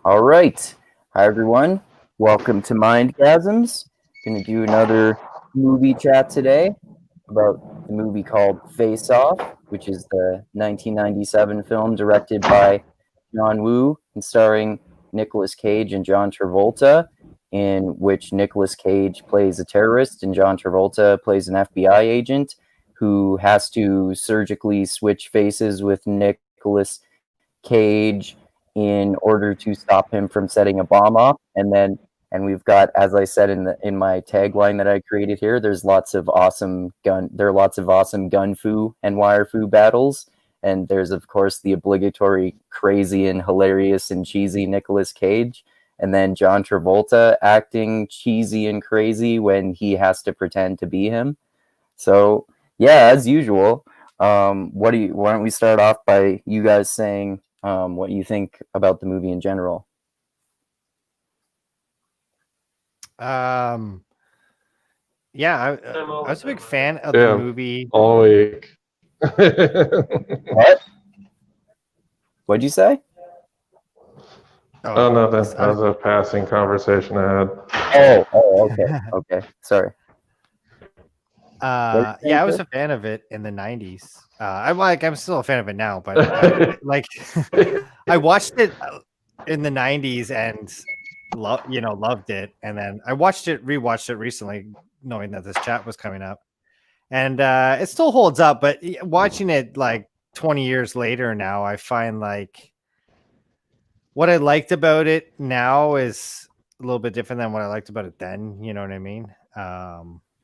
All right. Hi, everyone. Welcome to Mindgasms. Going to do another movie chat today about the movie called Face Off, which is the 1997 film directed by John Woo and starring Nicolas Cage and John Travolta, in which Nicolas Cage plays a terrorist and John Travolta plays an FBI agent who has to surgically switch faces with Nicolas Cage in order to stop him from setting a bomb off. And we've got, as I said in my tagline that I created here, there are lots of awesome gun fu and wire fu battles. And there's of course the obligatory crazy and hilarious and cheesy Nicolas Cage. And then John Travolta acting cheesy and crazy when he has to pretend to be him. So yeah, as usual, why don't we start off by you guys saying what you think about the movie in general? Yeah, I was a big fan of the movie all week. What? What'd you say? Oh, nothing. That was a passing conversation I had. Okay. Sorry. Yeah, I was a fan of it in the 90s. I'm still a fan of it now, but I watched it in the 90s and loved it. And then I rewatched it recently, knowing that this chat was coming up. And it still holds up, but watching it like 20 years later now, I find like what I liked about it now is a little bit different than what I liked about it then. You know what I mean?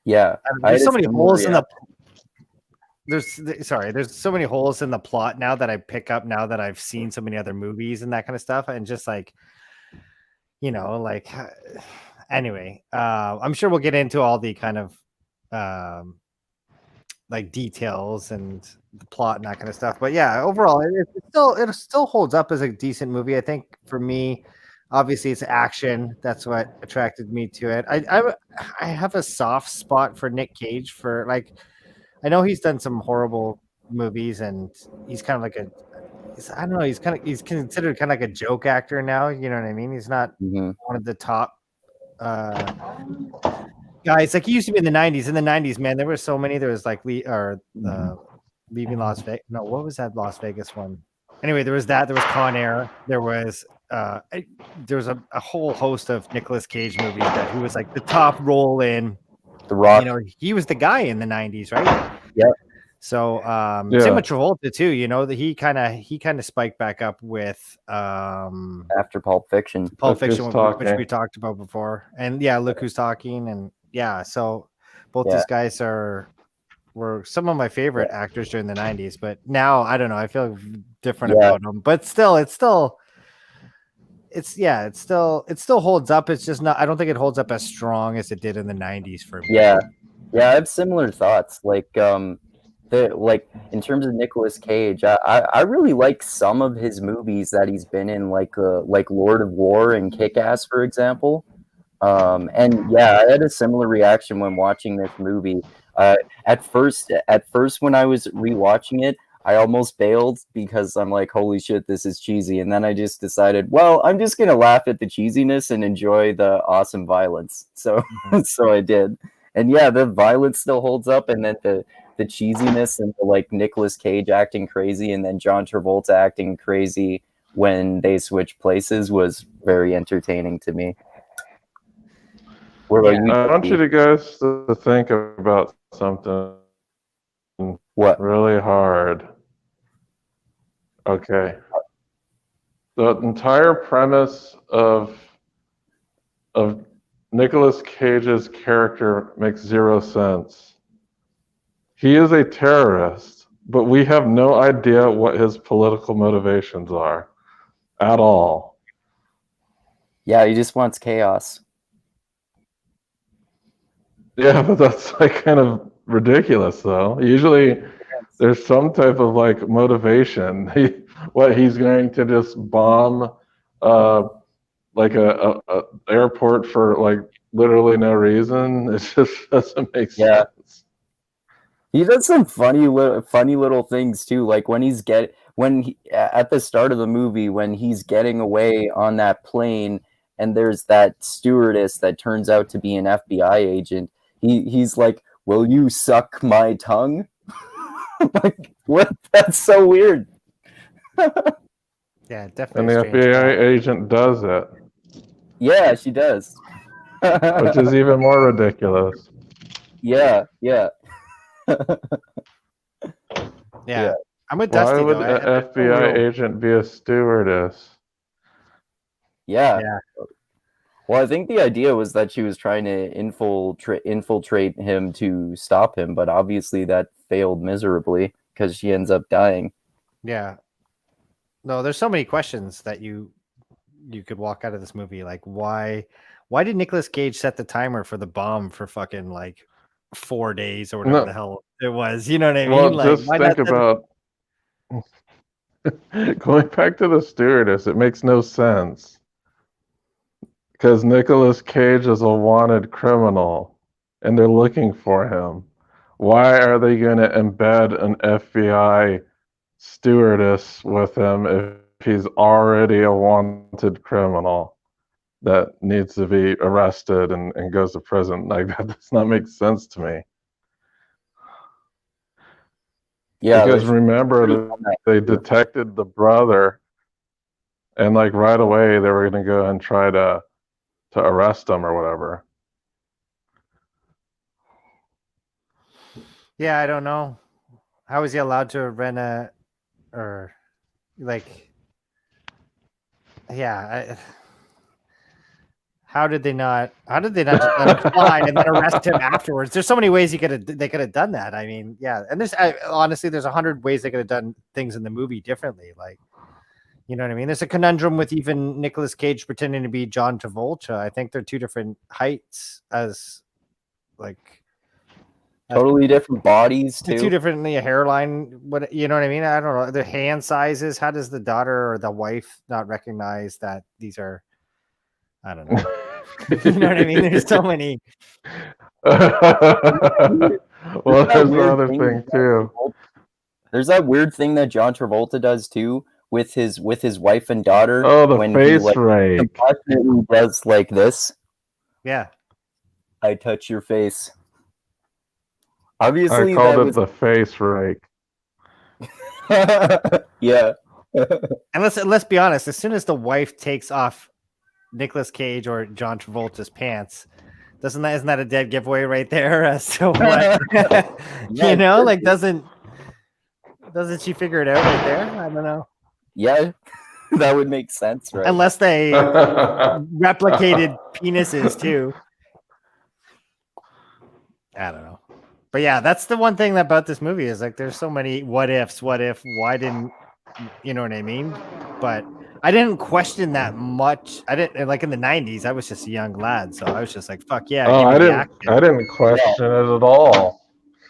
Yeah, there's so many holes in the. There's so many holes in the plot now that I pick up now that I've seen so many other movies and that kind of stuff, and just like, anyway, I'm sure we'll get into all the kind of like details and the plot and that kind of stuff. But yeah, overall, it still holds up as a decent movie. I think for me. Obviously, it's action. That's what attracted me to it. I have a soft spot for Nick Cage. For like, I know he's done some horrible movies, and he's kind of like I don't know. He's considered kind of like a joke actor now. You know what I mean? He's not one of the top guys. Like he used to be in the '90s. In the '90s, man, there were so many. There was like Leaving Las Vegas. No, what was that Las Vegas one? Anyway, there was that. There was Con Air. There was a whole host of Nicolas Cage movies that he was like the top role in. The Rock. He was the guy in the 90s, right? Yeah. So same with Travolta too. That he kind of spiked back up with after Pulp Fiction. Which we talked about before. And yeah, Look Who's Talking. And yeah, so both these guys were some of my favorite actors during the 90s, but now I don't know, I feel different about them. But still it still holds up. It's just not, I don't think it holds up as strong as it did in the 90s for me. Yeah, I have similar thoughts. Like in terms of Nicolas Cage, I really like some of his movies that he's been in, like Lord of War and Kick-Ass, for example. And yeah, I had a similar reaction when watching this movie. At first when I was rewatching it, I almost bailed because I'm like, holy shit, this is cheesy. And then I just decided, well, I'm just going to laugh at the cheesiness and enjoy the awesome violence. So, so I did. And yeah, the violence still holds up. And then the cheesiness and the, like, Nicolas Cage acting crazy and then John Travolta acting crazy when they switch places was very entertaining to me. What about you? I want you guys to think about something. What? Really hard. Okay. The entire premise of Nicolas Cage's character makes zero sense. He is a terrorist, but we have no idea what his political motivations are at all. Yeah, he just wants chaos. Yeah, but that's like kind of ridiculous, though. Usually, there's some type of like motivation. He's going to just bomb, like a airport for like literally no reason. It just doesn't make sense. He does some funny little things too, like when when at the start of the movie, when he's getting away on that plane, and there's that stewardess that turns out to be an FBI agent, he's like, "Will you suck my tongue?" Like, what? That's so weird. Yeah, definitely. And the a strange FBI guy. agent does it, Yeah, she does. which is even more ridiculous. Yeah. Yeah. Yeah. I'm with Why Dusty would though. an FBI agent be a stewardess? Yeah. Yeah. Well, I think the idea was that she was trying to infiltrate him to stop him, but obviously that failed miserably because she ends up dying. Yeah. No, there's so many questions that you could walk out of this movie. Like, why did Nicolas Cage set the timer for the bomb for fucking like 4 days or whatever the hell it was? You know what I mean? Well, Like, just why think not about going back to the stewardess. It makes no sense because Nicolas Cage is a wanted criminal, and they're looking for him. Why are they going to embed an FBI stewardess with him if he's already a wanted criminal that needs to be arrested and goes to prison? Like, that does not make sense to me. Yeah, because remember that they detected the brother, and like right away they were going to go and try to arrest him or whatever. Yeah, I don't know. How is he allowed to rent a, or like, yeah. How did they not just let him fly and then arrest him afterwards? There's so many ways they could have done that. I mean, yeah. And honestly, there's 100 ways they could have done things in the movie differently. Like, you know what I mean? There's a conundrum with even Nicolas Cage pretending to be John Travolta. I think they're two different heights as like totally different bodies too. Two differently a hairline. What, you know what I mean? I don't know. The hand sizes. How does the daughter or the wife not recognize that these are? I don't know. You know what I mean? There's so many. Well, there's the other thing too. There's that weird thing that John Travolta does too with his wife and daughter. Oh, the face rake. Compassionately does like this. Yeah. I touch your face. Obviously, I called it the face rake. Yeah. And let's be honest. As soon as the wife takes off Nicolas Cage or John Travolta's pants, isn't that a dead giveaway right there as to what? You know, like doesn't she figure it out right there? I don't know. Yeah, that would make sense, right? Unless they replicated penises too. I don't know. But yeah, that's the one thing about this movie is like there's so many what ifs. What if? Why didn't you know what I mean? But I didn't question that much. I didn't like in the 90s. I was just a young lad, so I was just like, "Fuck yeah!" Oh, I didn't question it at all.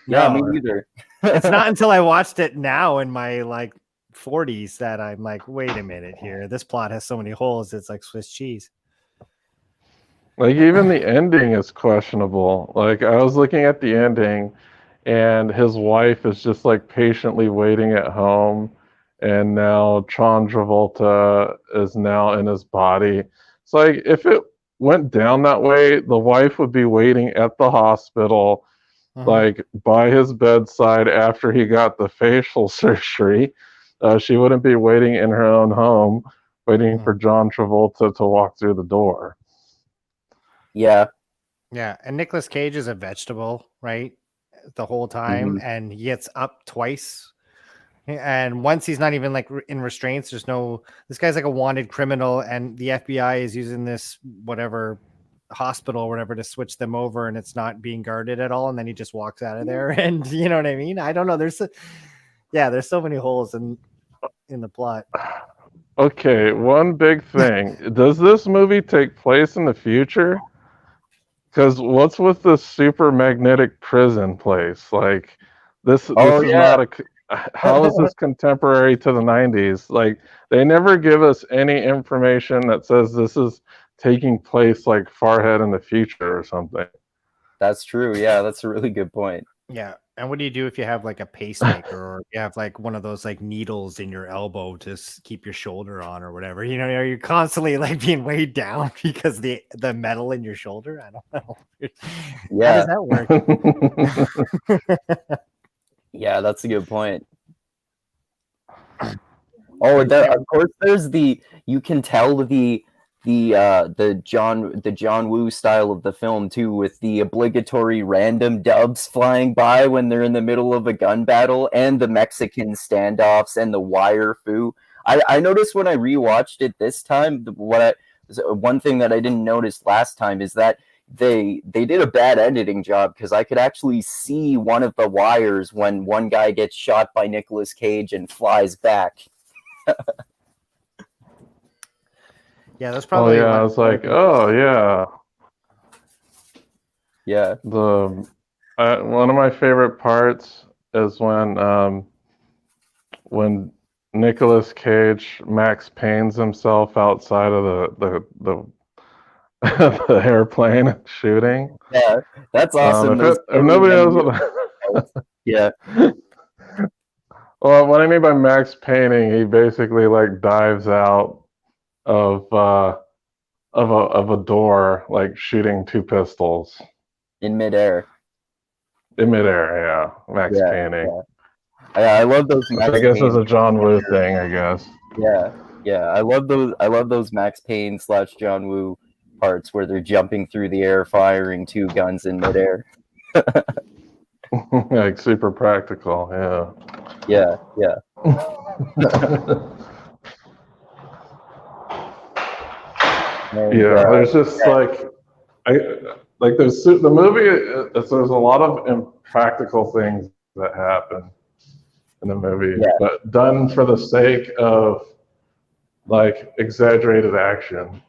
Yeah, me neither. It's not until I watched it now in my like 40s that I'm like, "Wait a minute here. This plot has so many holes. It's like Swiss cheese." Like even the ending is questionable. Like I was looking at the ending, and his wife is just like patiently waiting at home. And now John Travolta is now in his body. It's like if it went down that way, the wife would be waiting at the hospital, like by his bedside after he got the facial surgery. She wouldn't be waiting in her own home, waiting for John Travolta to walk through the door. Yeah. Yeah. And Nicolas Cage is a vegetable, right? The whole time. And he gets up twice. And once he's not even like in restraints, this guy's like a wanted criminal, and the FBI is using this whatever hospital or whatever to switch them over, and it's not being guarded at all. And then he just walks out of there, and you know what I mean? I don't know. There's so many holes in the plot. Okay, one big thing. Does this movie take place in the future? Because what's with this super magnetic prison place? Like this is not a. How is this contemporary to the 90s? Like they never give us any information that says this is taking place like far ahead in the future or something. That's true. Yeah, that's a really good point. Yeah. And what do you do if you have like a pacemaker or you have like one of those like needles in your elbow to keep your shoulder on or whatever? You know, are you constantly like being weighed down because the metal in your shoulder? I don't know. How does Yeah, that work? yeah, that's a good point. Oh, Pretty there, fair. of course, there's you can tell the John Woo style of the film too, with the obligatory random dubs flying by when they're in the middle of a gun battle, and the Mexican standoffs and the wire foo. I noticed when I rewatched it this time, one thing that I didn't notice last time is that they did a bad editing job, because I could actually see one of the wires when one guy gets shot by Nicolas Cage and flies back. Yeah, that's Oh probably yeah, I one. was like, oh yeah. Yeah. One of my favorite parts is when Nicolas Cage Max Payne's himself outside of the the airplane shooting. Yeah, that's awesome. Those If nobody knows what, yeah, well, what I mean by Max Payne, he basically like dives out of a door, like shooting two pistols in midair. in midair. Yeah, Max Yeah, Payne. yeah. I love those Which Max I guess is Payne. a John Woo thing, I guess. Yeah, yeah. I love those Max Payne / John Woo parts where they're jumping through the air, firing two guns in midair. Like super practical. Yeah, yeah. And, Yeah, there's just the movie. There's a lot of impractical things that happen in the movie, Yeah. but done for the sake of like exaggerated action.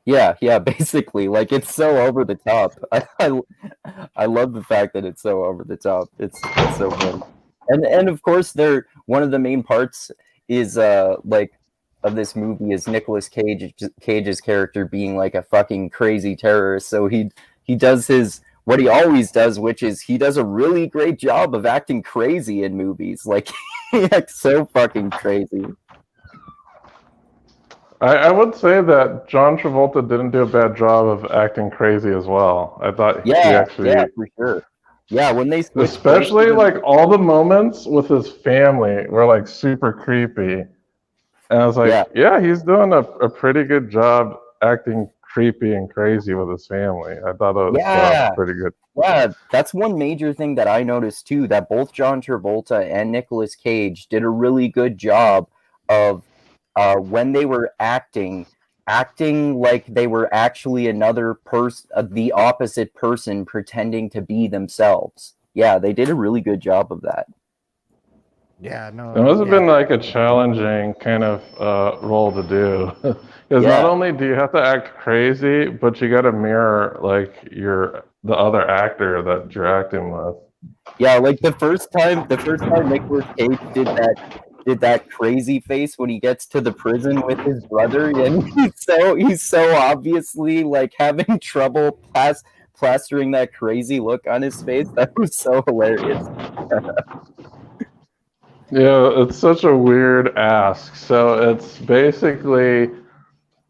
Yeah. Basically, like, it's so over the top. I love the fact that it's so over the top. It's so good. And of course, one of the main parts is like of this movie is Nicolas Cage's character being like a fucking crazy terrorist. So he does what he always does, which is he does a really great job of acting crazy in movies. Like, he acts so fucking crazy. I would say that John Travolta didn't do a bad job of acting crazy as well. I thought he actually, Yeah, for sure. Yeah, when they switch especially places, like all the moments with his family were like super creepy. And I was like, yeah, he's doing a pretty good job acting creepy and crazy with his family. I thought it was pretty good. Yeah, that's one major thing that I noticed too, that both John Travolta and Nicolas Cage did a really good job of when they were acting like they were actually another person, the opposite person, pretending to be themselves. Yeah, they did a really good job of that. Yeah, no. It must have been like a challenging kind of role to do, because not only do you have to act crazy, but you got to mirror like the other actor that you're acting with. Yeah, like the first time Nicolas Cage did that crazy face when he gets to the prison with his brother, and he's so obviously like having trouble plastering that crazy look on his face. That was so hilarious. Yeah, it's such a weird ask. So it's basically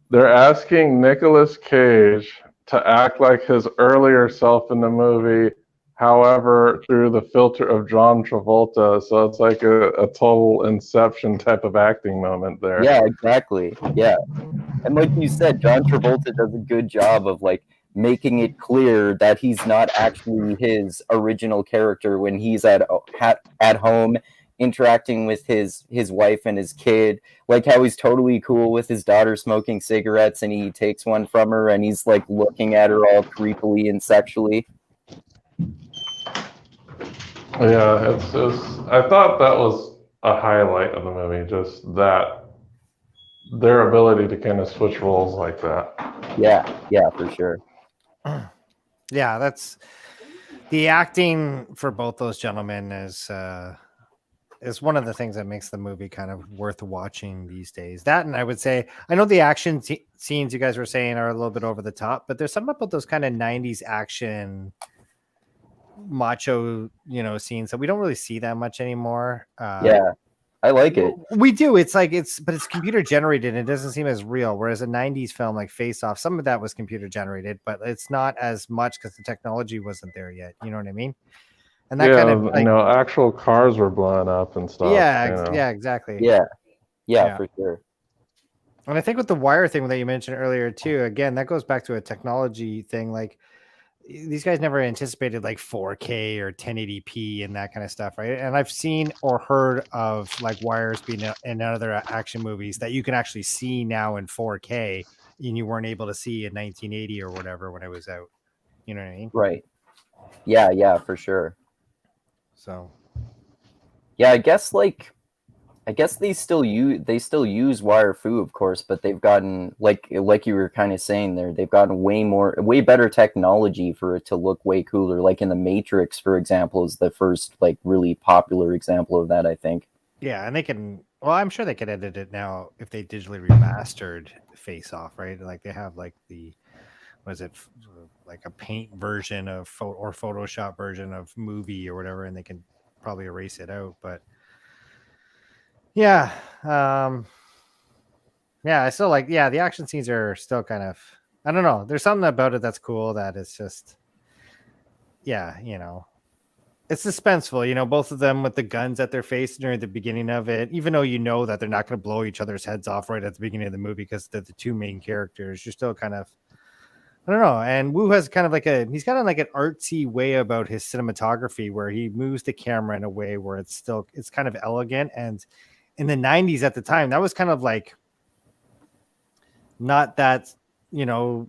they're asking Nicolas Cage to act like his earlier self in the movie, however, through the filter of John Travolta. So it's like a total Inception type of acting moment there. Yeah, exactly. Yeah. And like you said, John Travolta does a good job of like making it clear that he's not actually his original character when he's at home interacting with his wife and his kid, like how he's totally cool with his daughter smoking cigarettes and he takes one from her and he's like looking at her all creepily and sexually. Yeah, I thought that was a highlight of the movie, just that their ability to kind of switch roles like that. Yeah, for sure. Yeah, that's the acting for both those gentlemen is one of the things that makes the movie kind of worth watching these days. That, and I would say, I know the action scenes you guys were saying are a little bit over the top, but there's something about those kind of 90s action macho, scenes that we don't really see that much anymore. Yeah, I like it. We do. It's like but it's computer generated and it doesn't seem as real. Whereas a 90s film like Face Off, some of that was computer generated, but it's not as much because the technology wasn't there yet. You know what I mean? And that kind of like, actual cars were blowing up and stuff. yeah, exactly. Yeah, for sure. And I think with the wire thing that you mentioned earlier too, again, that goes back to a technology thing. Like these guys never anticipated like 4K or 1080p and that kind of stuff, right? And I've seen or heard of like wires being in other action movies that you can actually see now in 4K and you weren't able to see in 1980 or whatever when it was out. You know what I mean? Right. Yeah, for sure. So yeah, I guess they still use wire fu, of course, but they've gotten like you were kind of saying there, they've gotten way better technology for it to look way cooler. Like in the Matrix, for example, is the first like really popular example of that, I think. Yeah, and they can. Well, I'm sure they could edit it now if they digitally remastered Face Off, right? Like they have like like a paint version of or Photoshop version of movie or whatever, and they can probably erase it out, but. Yeah. I still like, the action scenes are still kind of, I don't know. There's something about it that's cool that it's just, it's suspenseful, both of them with the guns at their face during the beginning of it, even though you know that they're not going to blow each other's heads off right at the beginning of the movie because they're the two main characters. You're still kind of, I don't know. And Wu has kind of he's got like an artsy way about his cinematography where he moves the camera in a way where it's kind of elegant. And in the 90s at the time, that was kind of like not that, it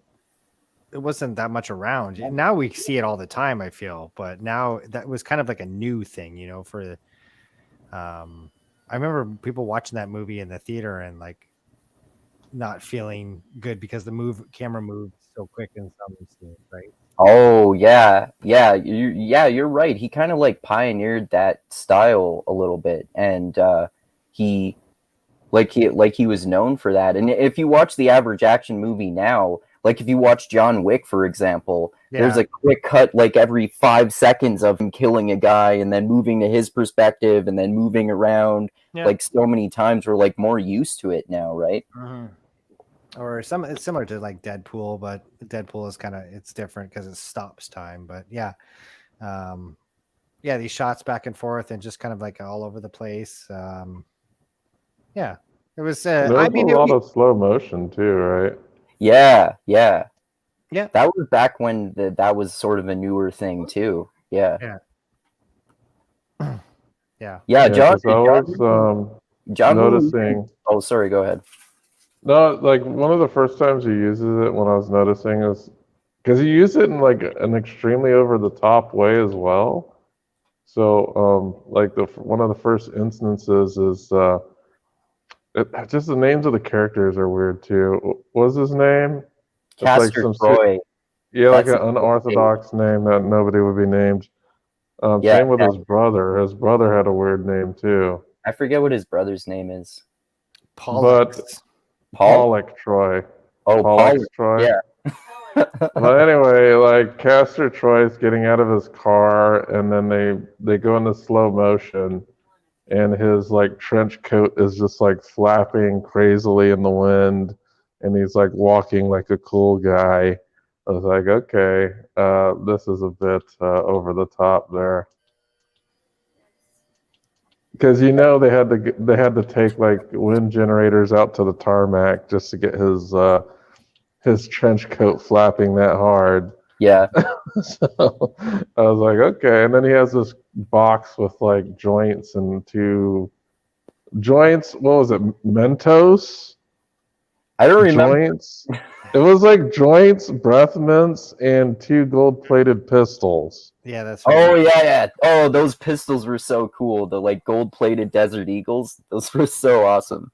wasn't that much around. Now we see it all the time, I feel, but now that was kind of like a new thing, for I remember people watching that movie in the theater and like not feeling good because the camera moved so quick in some scenes, right? Oh yeah, you're right. He kind of like pioneered that style a little bit, and he was known for that. And if you watch the average action movie now, like if you watch John Wick, for example, there's a quick cut like every 5 seconds of him killing a guy and then moving to his perspective and then moving around like so many times. We're like more used to it now, right? Mm-hmm. Or it's similar to like Deadpool, but Deadpool is it's different because it stops time. But these shots back and forth and just kind of like all over the place. It was. There was a lot of slow motion too, right? Yeah. That was back when that was sort of a newer thing too. Yeah. John noticing. Oh, sorry. Go ahead. No, like one of the first times he uses it when I was noticing is because he used it in like an extremely over the top way as well. So, like one of the first instances is just the names of the characters are weird too. What was his name? Castor Troy. Yeah, like an unorthodox name that nobody would be named. Same with his brother. His brother had a weird name too. I forget what his brother's name is. Pollock Troy. Oh, Pollock Troy. Yeah. But anyway, like Castor Troy's getting out of his car, and then they go into slow motion, and his like trench coat is just like flapping crazily in the wind, and he's like walking like a cool guy. I was like, okay, this is a bit over the top there. Because they had to take like wind generators out to the tarmac just to get his trench coat flapping that hard. Yeah. So I was like, okay. And then he has this box with like joints and 2 joints. What was it? Mentos? I don't remember. Joints. It was like joints, breath mints, and 2 gold-plated pistols. Yeah, that's right. Oh, yeah. Oh, those pistols were so cool. The like gold-plated Desert Eagles. Those were so awesome.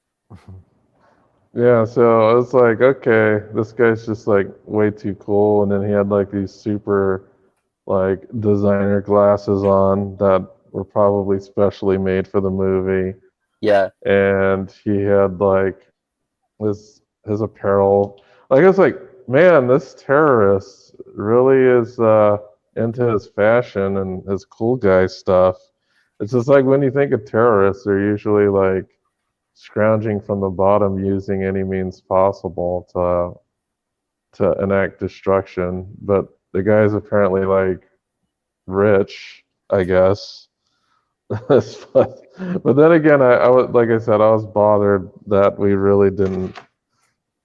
Yeah, so I was like, okay, this guy's just like way too cool. And then he had like these super like designer glasses on that were probably specially made for the movie. Yeah. And he had like his apparel. Like I was like, man, this terrorist really is into his fashion and his cool guy stuff. It's just like when you think of terrorists, they're usually like scrounging from the bottom, using any means possible to enact destruction. But the guy's apparently like rich, I guess. But then again, I was, like I said, I was bothered that we really didn't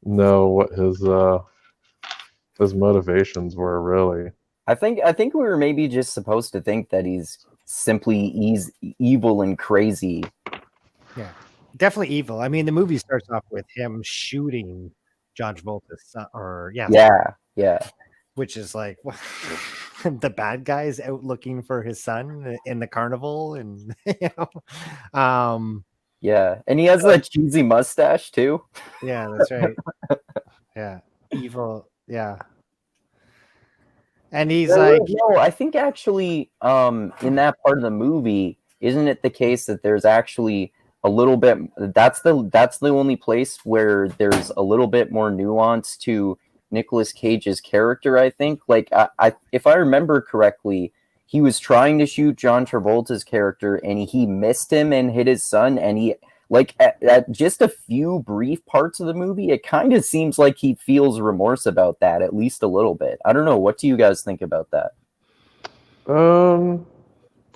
know what his motivations were really. I think we were maybe just supposed to think that he's evil and crazy. Yeah, definitely evil. I mean, the movie starts off with him shooting John Travolta's son, or Yeah. which is like the bad guy's out looking for his son in the carnival, and Yeah, and he has that cheesy mustache too. yeah, that's right. Yeah, evil. Yeah, and he's like, no, I think actually, in that part of the movie, isn't it the case that there's actually a little bit? That's the only place where there's a little bit more nuance to Nicolas Cage's character. I think, like, if I remember correctly, he was trying to shoot John Travolta's character, and he missed him and hit his son, and he. Like at just a few brief parts of the movie, it kind of seems like he feels remorse about that, at least a little bit. I don't know. What do you guys think about that? I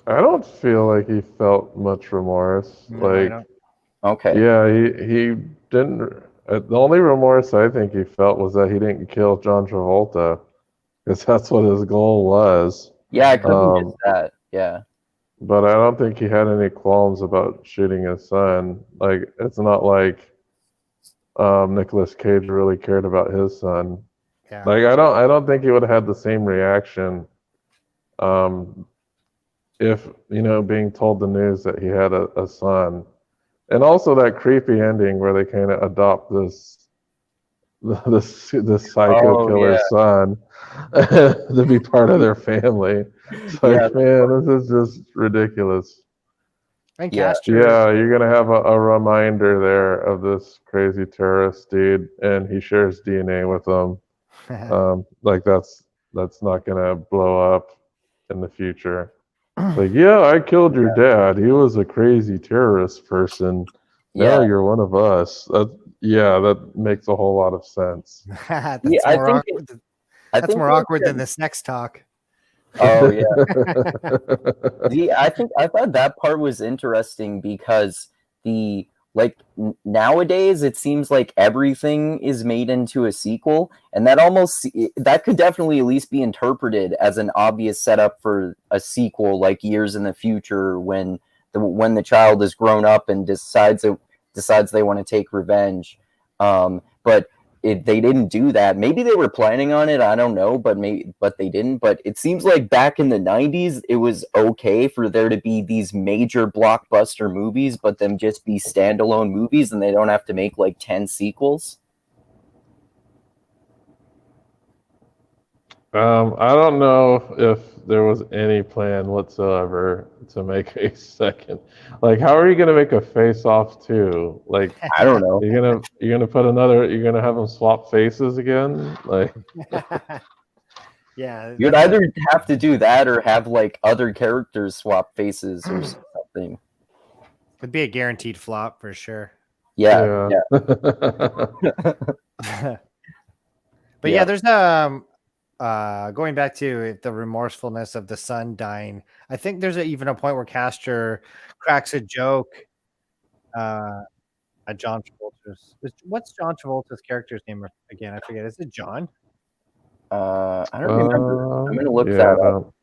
don't feel like he felt much remorse. Okay. Yeah, he didn't. The only remorse I think he felt was that he didn't kill John Travolta, because that's what his goal was. Yeah, I couldn't miss that. Yeah. But I don't think he had any qualms about shooting his son. Like, it's not like Nicolas Cage really cared about his son. yeah, Like, I don't think he would have had the same reaction if, being told the news that he had a son. And also that creepy ending where they kind of adopt this psycho killer's son to be part of their family. It's like, man, this is just ridiculous. and Yeah, you're gonna have a reminder there of this crazy terrorist dude, and he shares DNA with them. Like that's not gonna blow up in the future. Like, yeah, I killed your dad. He was a crazy terrorist person. Now you're one of us. That makes a whole lot of sense. That's more awkward than the sex talk. Oh yeah. I thought that part was interesting because nowadays it seems like everything is made into a sequel, and that could definitely at least be interpreted as an obvious setup for a sequel, like years in the future when the child is grown up and decides they want to take revenge. But they didn't do that. Maybe they were planning on it. I don't know, but they didn't. But it seems like back in the 90s, it was okay for there to be these major blockbuster movies, but them just be standalone movies, and they don't have to make like 10 sequels. I don't know if there was any plan whatsoever to make a second. Like, how are you gonna make a Face Off 2? Like, I don't know. You're gonna have them swap faces again? Like, yeah, you'd either have to do that or have like other characters swap faces or something. It'd be a guaranteed flop for sure. Yeah. But yeah, there's going back to the remorsefulness of the son dying. I think there's even a point where Castor cracks a joke at John Travolta's. What's John Travolta's character's name again? I forget. Is it John? I don't remember. I'm gonna look that up.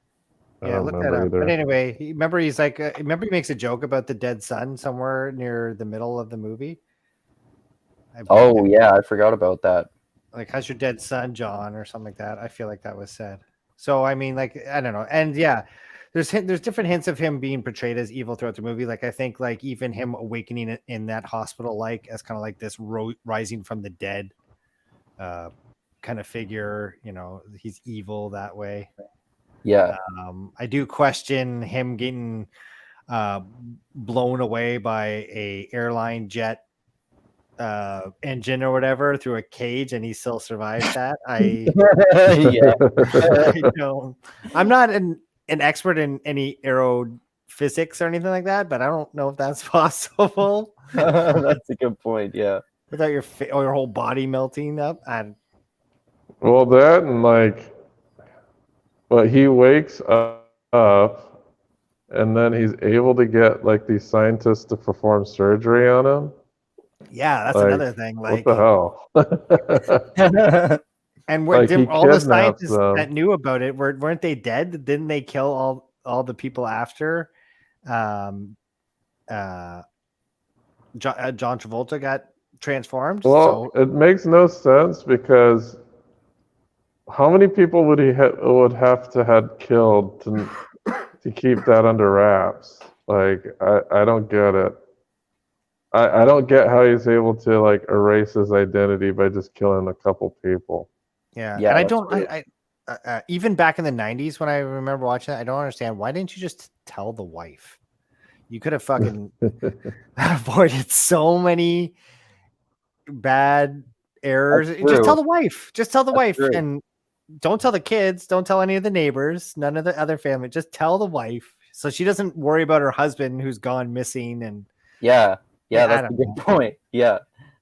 Look that up. But anyway, remember he makes a joke about the dead son somewhere near the middle of the movie. I forgot about that. Like, how's your dead son, John, or something like that. I feel like that was said. So I mean, like, I don't know. And yeah, there's different hints of him being portrayed as evil throughout the movie. Like, I think like even him awakening in that hospital, like as kind of like this rising from the dead kind of figure. He's evil that way. Yeah. I do question him getting blown away by a airline jet engine or whatever through a cage, and he still survived that. I don't. I'm not an expert in any physics or anything like that, but I don't know if that's possible. That's a good point. Yeah. Without your whole body melting up. Well, that and like, but he wakes up, and then he's able to get like these scientists to perform surgery on him. Yeah, that's Like, another thing. Like, what the hell? and Like, he all the kidnaps scientists them. that knew about it weren't they dead? Didn't they kill all the people after? John Travolta got transformed. Well, it makes no sense because how many people would would have to had killed to keep that under wraps? Like, I don't get it. I don't get how he's able to like erase his identity by just killing a couple people. Yeah, Yeah, and I that's don't. weird. Even back in the 90s when I remember watching it, I don't understand, why didn't you just tell the wife? You could have fucking avoided so many bad errors. That's Just true. tell the wife. Just tell the wife, true. and don't tell the kids. Don't tell any of the neighbors. None of the other family. Just tell the wife, so she doesn't worry about her husband who's gone missing. And Yeah, I that's a don't good know. point. Yeah,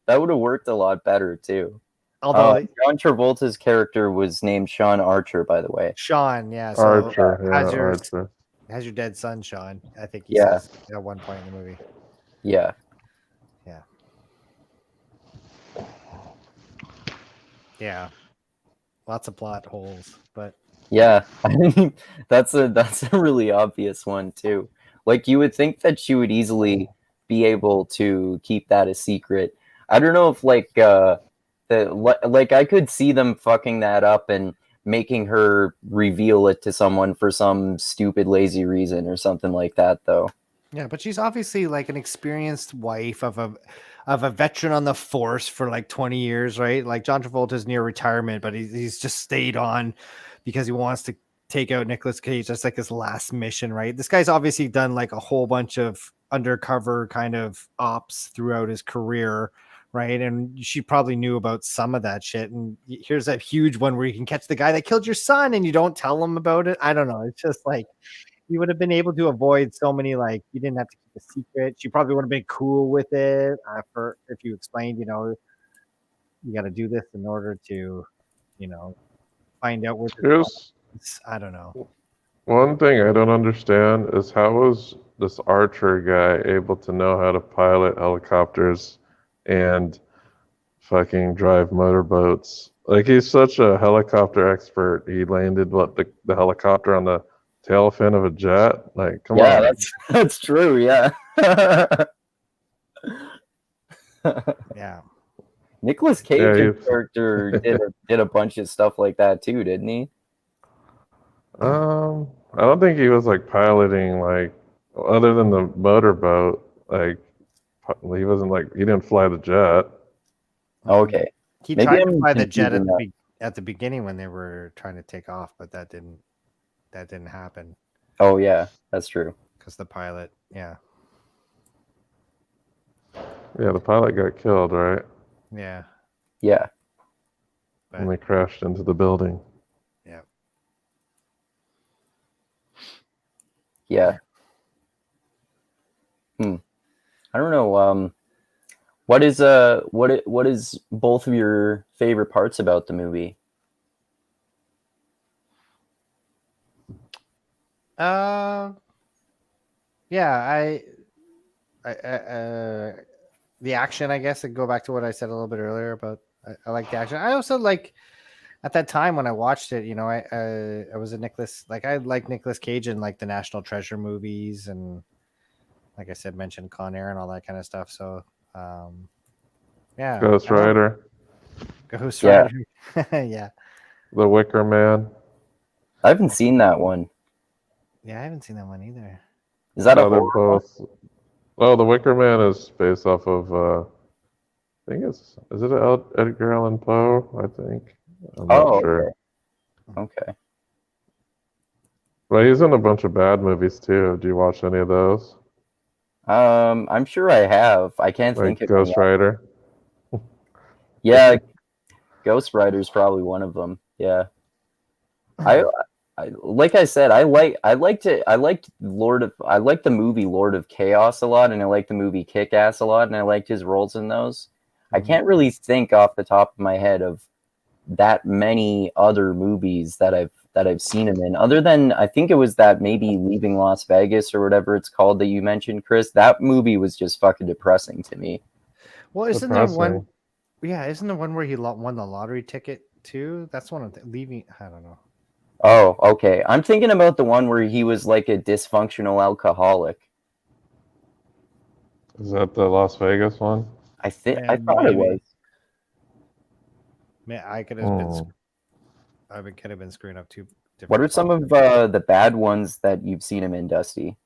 that would have worked a lot better too. Although John Travolta's character was named Sean Archer, by the way. Sean, yeah, so Archer, yeah, Archer. Archer. How's your dead son, Sean? I think he Yeah. says at one point in the movie. Yeah. Yeah. Lots of plot holes, but Yeah, I mean, that's a really obvious one too. Like, you would think that she would easily be able to keep that a secret. I don't know if like I could see them fucking that up and making her reveal it to someone for some stupid lazy reason or something like that though. yeah, but she's obviously like an experienced wife of a veteran on the force for like 20 years, right? Like John Travolta's near retirement, but he's just stayed on because he wants to take out Nicolas Cage. That's like his last mission, right? This guy's obviously done like a whole bunch of undercover kind of ops throughout his career, right? And she probably knew about some of that shit. And here's a huge one where you can catch the guy that killed your son and you don't tell him about it. I don't know. It's just like, you would have been able to avoid so many, like, you didn't have to keep a secret. She probably would have been cool with it if you explained, you got to do this in order to, find out what Here's I don't know. one thing I don't understand is how was this Archer guy able to know how to pilot helicopters and fucking drive motorboats? Like, he's such a helicopter expert. He landed the helicopter on the tail fin of a jet. Like, come on. Yeah, that's true. Yeah. Yeah. Nicolas Cage's Yeah, character did a bunch of stuff like that too, didn't he? I don't think he was like piloting, like, other than the motorboat. Like, he wasn't like, he didn't fly the jet. Okay. He Maybe tried I'm to fly the jet confusing at the beginning when they were trying to take off, but that didn't happen Oh yeah, that's true. because the pilot, yeah. Yeah, the pilot got killed, right? Yeah. Yeah. But, When they crashed into the building. yeah. Yeah. I don't know. What is both of your favorite parts about the movie? Yeah, the action, I guess, and go back to what I said a little bit earlier about I like the action. I also like at that time when I watched it, I was a I like Nicolas Cage in like the National Treasure movies, and like I said, mentioned Con Air and all that kind of stuff. So yeah. Ghost Rider. Ghost Yeah. Rider. Yeah. The Wicker Man. I haven't seen that one. Yeah, I haven't seen that one either. Is that a they're horror one? both. Oh, The Wicker Man is based off of, I think is it Edgar Allan Poe? I think. I'm not sure. Okay. But he's in a bunch of bad movies too. Do you watch any of those? I'm sure I have. I can't Like think of Ghost any. Rider? Yeah, Ghost Rider's probably one of them. Yeah. I like I said, I liked the movie Lord of Chaos a lot, and I liked the movie Kick-Ass a lot, and I liked his roles in those. I can't really think off the top of my head of that many other movies that I've seen him in, other than I think it was that maybe Leaving Las Vegas or whatever it's called that you mentioned, Chris. That movie was just fucking depressing to me. Well, isn't there one? Yeah, isn't the one where he won the lottery ticket too? That's one of the leaving. I don't know. Oh, okay. I'm thinking about the one where he was like a dysfunctional alcoholic. Is that the Las Vegas one? I thought it was. Man, I could have been. I could have been screwing up too. What are some of the bad ones that you've seen him in, Dusty?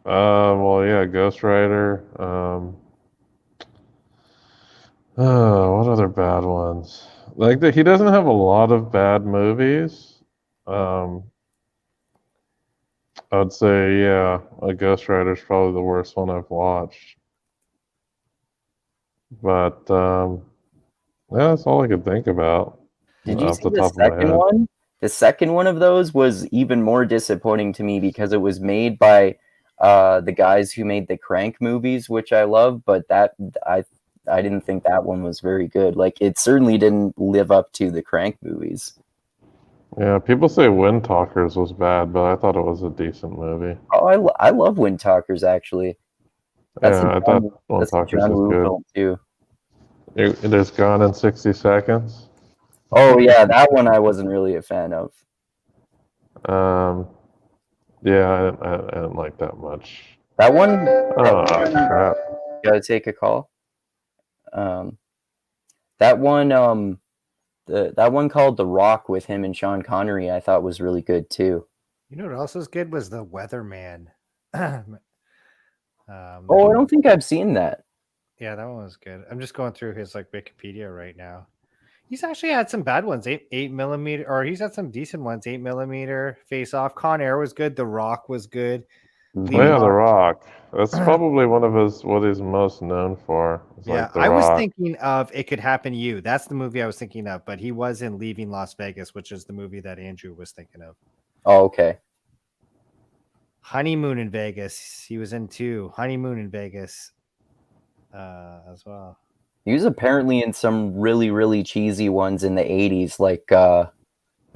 Well, yeah, Ghost Rider. What other bad ones? Like he doesn't have a lot of bad movies. I would say, yeah, a Ghost Rider is probably the worst one I've watched. But yeah, that's all I could think about. Did you see the second one? The second one of those was even more disappointing to me because it was made by the guys who made the Crank movies, which I love, but I didn't think that one was very good. Like, it certainly didn't live up to the Crank movies. Yeah, people say Wind Talkers was bad, but I thought it was a decent movie. Oh, I love Wind Talkers, actually. I thought Wind Talkers was good. Film too. It is Gone in 60 Seconds. Oh, yeah, that one I wasn't really a fan of. Yeah, I didn't like that much. That one... crap. Gotta take a call. That one, that one called The Rock with him and Sean Connery, I thought was really good too. You know what else was good was The Weatherman. I don't think I've seen that. Yeah, that one was good. I'm just going through his Wikipedia right now. He's actually had some bad ones. 8mm, or he's had some decent ones. 8mm, Face Off, Con Air was good. The Rock was good. Yeah, The Rock. That's probably what he's most known for. Yeah, I was thinking of It Could Happen to You. That's the movie I was thinking of, but he was in Leaving Las Vegas, which is the movie that Andrew was thinking of. Oh, okay. Honeymoon in Vegas. He was in too. Honeymoon in Vegas as well. He was apparently in some really, really cheesy ones in the 80s. Like, I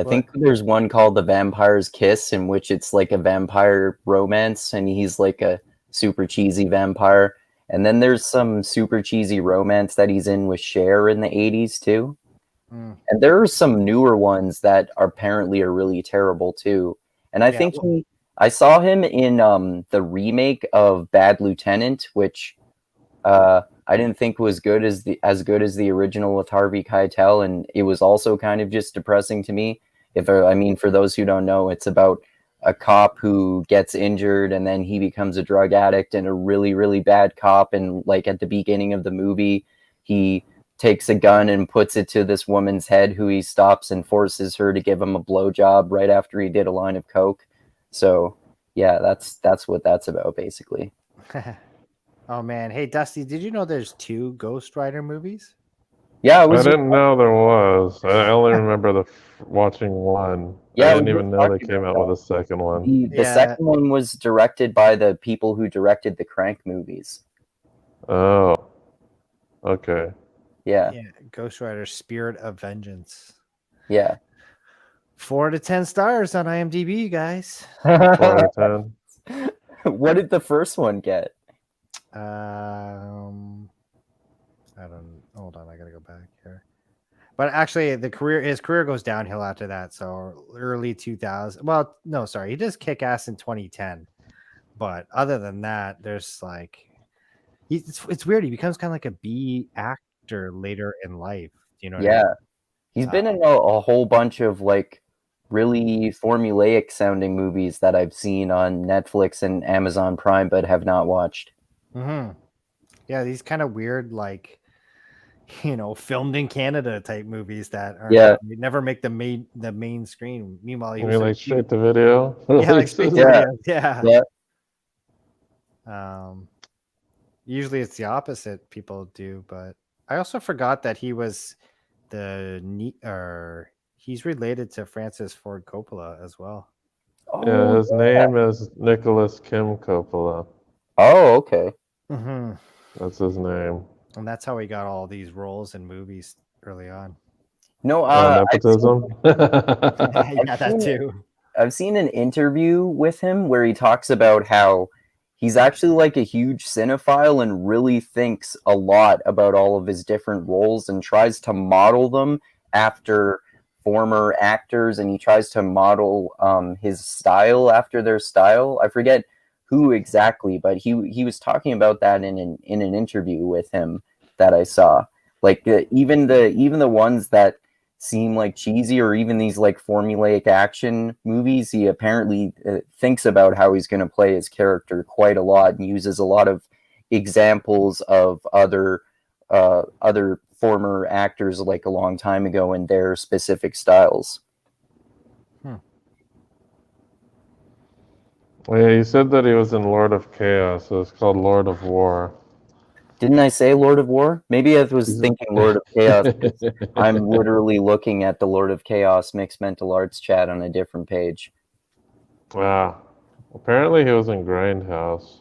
think there's one called The Vampire's Kiss, in which it's like a vampire romance, and he's like a super cheesy vampire. And then there's some super cheesy romance that he's in with Cher in the 80s, too. And there are some newer ones that apparently are really terrible, too. And I think I saw him in the remake of Bad Lieutenant, which... I didn't think was as good as the original with Harvey Keitel, and it was also kind of just depressing to me. For those who don't know, it's about a cop who gets injured and then he becomes a drug addict and a really, really bad cop. And like at the beginning of the movie, he takes a gun and puts it to this woman's head, who he stops and forces her to give him a blowjob right after he did a line of coke. So yeah, that's what that's about, basically. Oh man, hey Dusty, did you know there's 2 Ghost Rider movies? Yeah, I didn't know there was. I only remember watching one. Yeah, I didn't even know they came out with a second one. The second one was directed by the people who directed the Crank movies. Oh, okay. Yeah. Ghost Rider: Spirit of Vengeance. Yeah. 4 to 10 stars on IMDb, you guys. 4 out of 10. What did the first one get? I don't. Hold on, I gotta go back here. But actually, his career goes downhill after that. So early 2000. Well, no, sorry, he does kick ass in 2010. But other than that, there's it's weird. He becomes kind of like a B actor later in life. You know? What I mean? He's been in a whole bunch of really formulaic sounding movies that I've seen on Netflix and Amazon Prime, but have not watched. Mm-hmm. Yeah, these kind of weird, filmed in Canada type movies that are never make the main screen. Meanwhile, he was straight to video. Straight to video. Yeah. Usually it's the opposite people do, but I also forgot that he was he's related to Francis Ford Coppola as well. Yeah, his name is Nicholas Kim Coppola. Oh, okay. Mm-hmm. That's his name. And that's how he got all these roles in movies early on. No, Nepotism. Yeah, that too. I've seen an interview with him where he talks about how he's actually like a huge cinephile and really thinks a lot about all of his different roles and tries to model them after former actors, and he tries to model his style after their style. I forget who exactly, but he was talking about that in an interview with him that I saw. Like even the ones that seem like cheesy, or even these like formulaic action movies, he apparently thinks about how he's going to play his character quite a lot and uses a lot of examples of other former actors like a long time ago and their specific styles. Well, yeah, you said that he was in Lord of Chaos, so it's called Lord of War. Didn't I say Lord of War? Maybe I was thinking Lord of Chaos. I'm literally looking at the Lord of Chaos Mixed Mental Arts chat on a different page. Wow. Apparently he was in Grindhouse.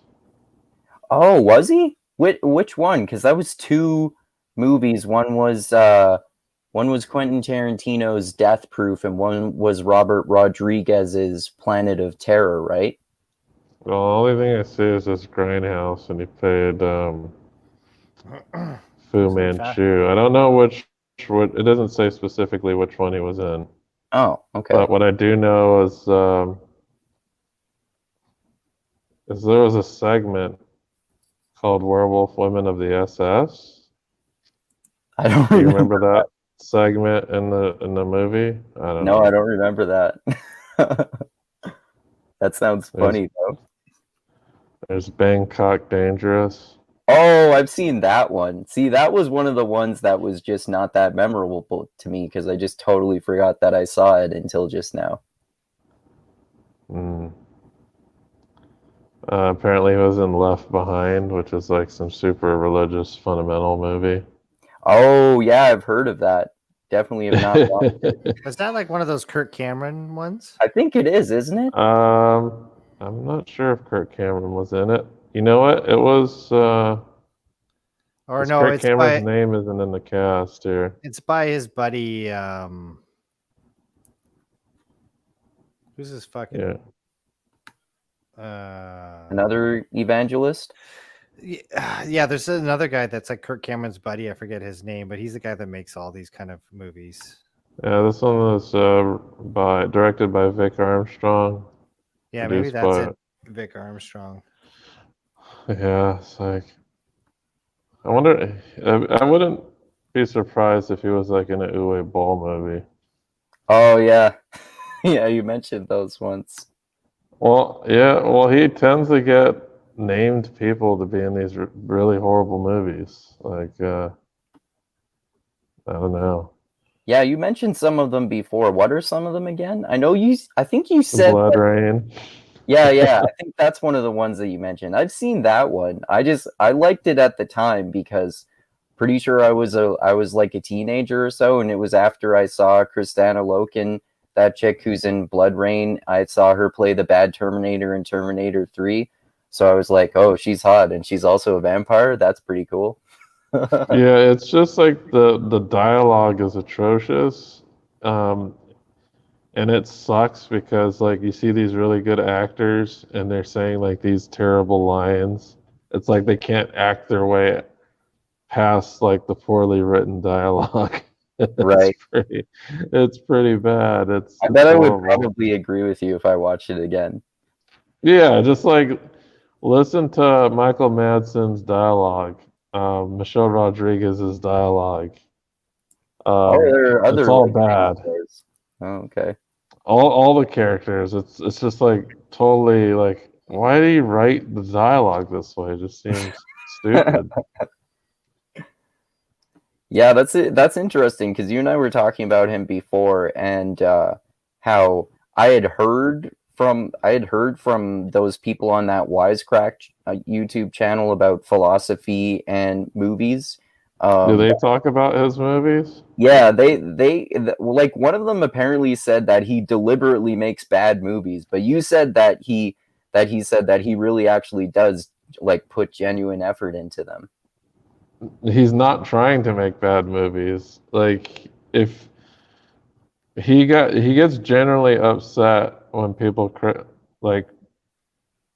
Oh, was he? Which one? Because that was two movies. One was Quentin Tarantino's Death Proof, and one was Robert Rodriguez's Planet of Terror, right? Well, the only thing I see is this Grindhouse, and he played Fu Manchu. I don't know which. It doesn't say specifically which one he was in. Oh, okay. But what I do know is there was a segment called Werewolf Women of the SS. I don't Do you remember that segment in the movie? I don't know. No, I don't remember that. That sounds funny though. There's Bangkok Dangerous. Oh, I've seen that one. See, that was one of the ones that was just not that memorable to me because I just totally forgot that I saw it until just now. Apparently he was in Left Behind, which is like some super religious fundamental movie. Oh, yeah, I've heard of that. Definitely have not watched it. Was that like one of those Kirk Cameron ones? I think it is, isn't it? I'm not sure if Kirk Cameron was in it. You know what? It was. Or no, Kirk it's Cameron's by name isn't in the cast here. it's by his buddy. Who's his fucking? Another evangelist? Yeah, there's another guy that's like Kirk Cameron's buddy. I forget his name, but he's the guy that makes all these kind of movies. Yeah, this one was directed by Vic Armstrong. Yeah, maybe that's it. Vic Armstrong. Yeah, it's like I wonder. I wouldn't be surprised if he was like in an Uwe Boll movie. Oh yeah, yeah. You mentioned those once. Well, yeah. Well, he tends to get named people to be in these really horrible movies. Like, I don't know. Yeah, you mentioned some of them before. What are some of them again? I know you. I think you said Blood Rain. Yeah. I think that's one of the ones that you mentioned. I've seen that one. I liked it at the time because pretty sure I was like a teenager or so, and it was after I saw Kristanna Loken, that chick who's in Blood Rain. I saw her play the bad Terminator in Terminator 3. So I was like, oh, she's hot, and she's also a vampire. That's pretty cool. Yeah, it's just like the dialogue is atrocious. And it sucks because like you see these really good actors and they're saying like these terrible lines. It's like they can't act their way past like the poorly written dialogue. Right. It's pretty bad. I bet I would probably agree with you if I watched it again. Yeah, just like listen to Michael Madsen's dialogue, Michelle Rodriguez's dialogue. There are other it's all bad. Oh, okay. All the characters. It's just like totally like why do you write the dialogue this way? It just seems stupid. Yeah, that's interesting because you and I were talking about him before, and how I had heard from those people on that Wisecrack YouTube channel about philosophy and movies. Do they talk about his movies? Yeah, like one of them apparently said that he deliberately makes bad movies, but you said that he said that he really actually does like put genuine effort into them. He's not trying to make bad movies. Like if he gets generally upset when people like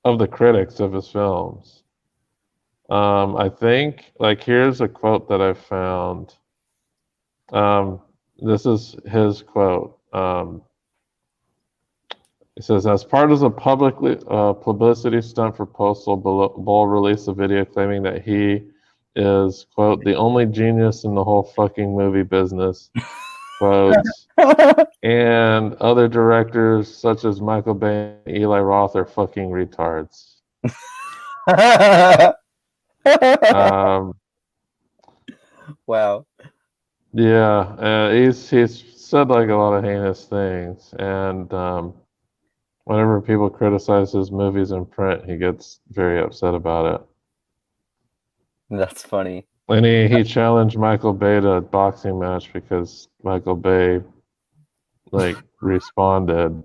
of the critics of his films. I think like here's a quote that I found. This is his quote. It says, as part of a publicity stunt for Postal, Boll released a video claiming that he is, quote, the only genius in the whole fucking movie business, quote, and other directors such as Michael Bay and Eli Roth are fucking retards. Wow. Yeah, he's said like a lot of heinous things, and whenever people criticize his movies in print, he gets very upset about it. That's funny. And he challenged Michael Bay to a boxing match because Michael Bay like responded.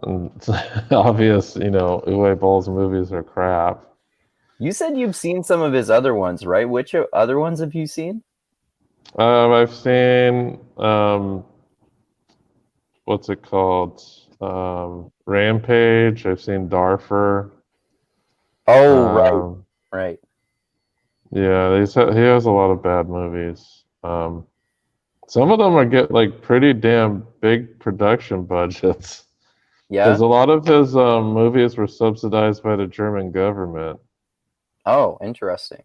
And it's obvious, Uwe Boll's movies are crap. You said you've seen some of his other ones, right? Which other ones have you seen? I've seen what's it called? Rampage. I've seen Darfur. Oh, right. Yeah, he has a lot of bad movies. Some of them get like pretty damn big production budgets. Yeah. Because a lot of his movies were subsidized by the German government. Oh, interesting.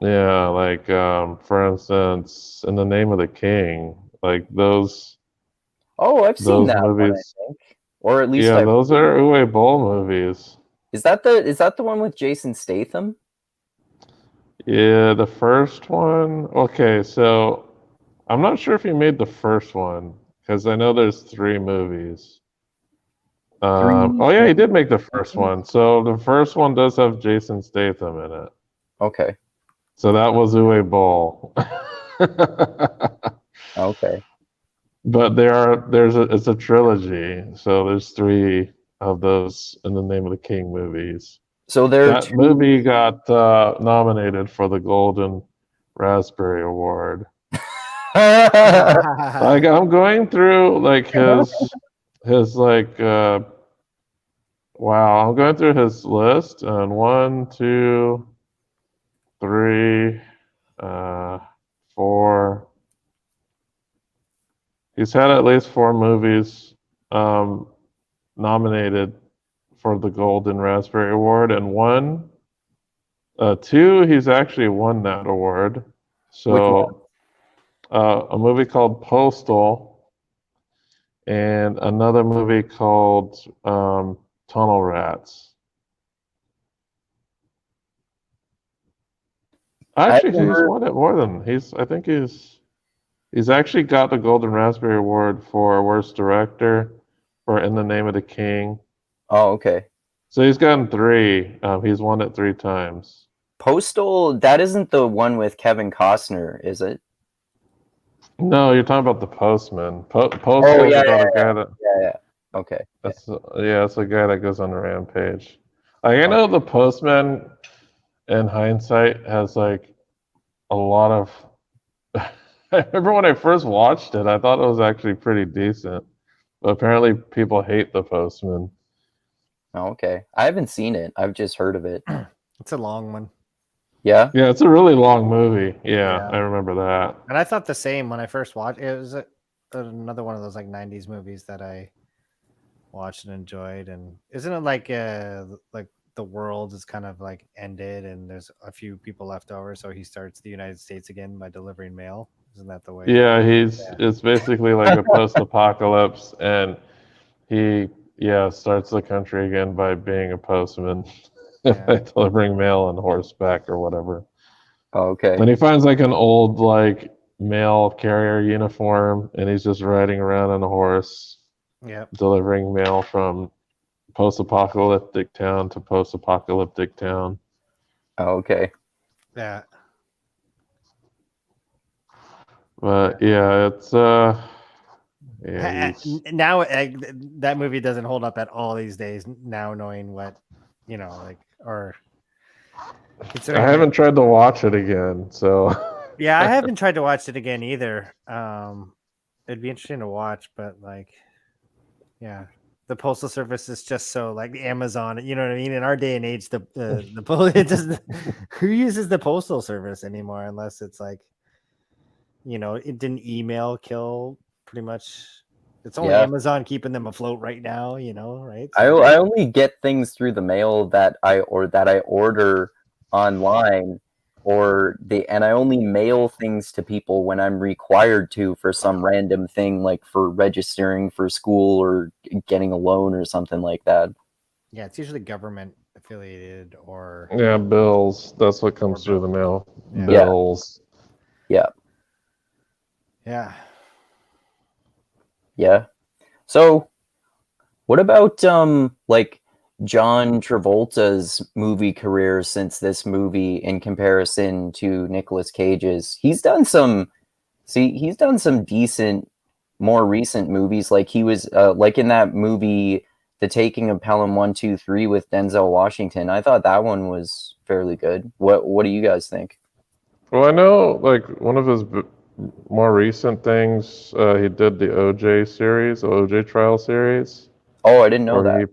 Yeah, like for instance, In the Name of the King, like those. Oh, I've seen that movies. one, I think. Or at least those are Uwe Boll movies. Is that the one with Jason Statham? Yeah, the first one. Okay, so I'm not sure if he made the first one because I know there's 3 movies. Oh yeah, he did make the first one. So the first one does have Jason Statham in it. Okay. So that was Uwe Boll. Okay. But it's a trilogy. So there's 3 of those In the Name of the King movies. So that movie got nominated for the Golden Raspberry Award. Like I'm going through like his like wow, I'm going through his list and 1, 2, 3, 4. He's had at least 4 movies nominated for the Golden Raspberry Award, and 2, he's actually won that award. So a movie called Postal and another movie called Tunnel Rats. Actually, he's won it more than I think he's actually got the Golden Raspberry Award for Worst Director for In the Name of the King. Oh, okay. So he's gotten 3. He's won it 3 times. Postal, that isn't the one with Kevin Costner, is it? No, you're talking about The Postman. Postal is about a guy that. Yeah. Okay. It's a guy that goes on a rampage. Like I know The Postman, in hindsight, has like a lot of. I remember when I first watched it, I thought it was actually pretty decent, but apparently people hate The Postman. Oh, okay. I haven't seen it. I've just heard of it. It's a long one. Yeah? Yeah, it's a really long movie. Yeah, I remember that. And I thought the same when I first watched it. It was another one of those like 90s movies that I watched and enjoyed. And isn't it like the world is kind of like ended and there's a few people left over, so he starts the United States again by delivering mail? Isn't that the way? Yeah, it's basically like a post-apocalypse, and he starts the country again by being a postman, by delivering mail on horseback or whatever. Oh, okay. And he finds like an old like mail carrier uniform, and he's just riding around on a horse, delivering mail from post-apocalyptic town to post-apocalyptic town. Oh, okay. Yeah. But yeah, it's Now that movie doesn't hold up at all these days. Now knowing what, like, or I considering haven't tried to watch it again, so yeah, I haven't tried to watch it again either. It'd be interesting to watch, but like, yeah, the postal service is just so like Amazon. You know what I mean? In our day and age, the it just, who uses the postal service anymore unless it's like, it didn't email kill pretty much. It's only Yeah. Amazon keeping them afloat right now. Right? I So, I only get things through the mail that I order online, and I only mail things to people when I'm required to for some random thing, like for registering for school or getting a loan or something like that. yeah, it's usually government affiliated or yeah, bills. That's what comes through the mail. Yeah. Bills. Yeah. Yeah. Yeah. So, what about like John Travolta's movie career since this movie in comparison to Nicolas Cage's? He's done some decent, more recent movies. Like he was like in that movie, The Taking of Pelham 123 with Denzel Washington. I thought that one was fairly good. What do you guys think? Well, I know like one of his more recent things, he did the OJ series, the OJ trial series. Oh, I didn't know that.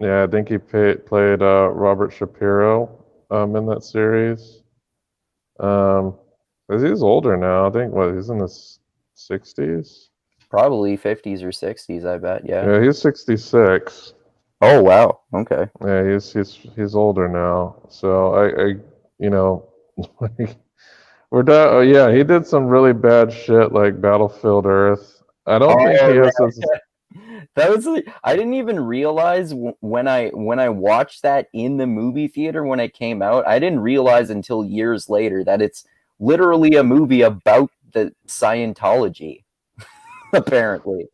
I think he played Robert Shapiro in that series. 'Cause he's older now. I think he's in his 60s. Probably 50s or 60s, I bet. Yeah. Yeah, he's 66. Oh, wow. Okay. Yeah, he's older now. So I like we're done. Oh, yeah, he did some really bad shit like Battlefield Earth. I don't think he has his. That was like, I didn't even realize when I watched that in the movie theater when it came out. I didn't realize until years later that it's literally a movie about the Scientology. Apparently.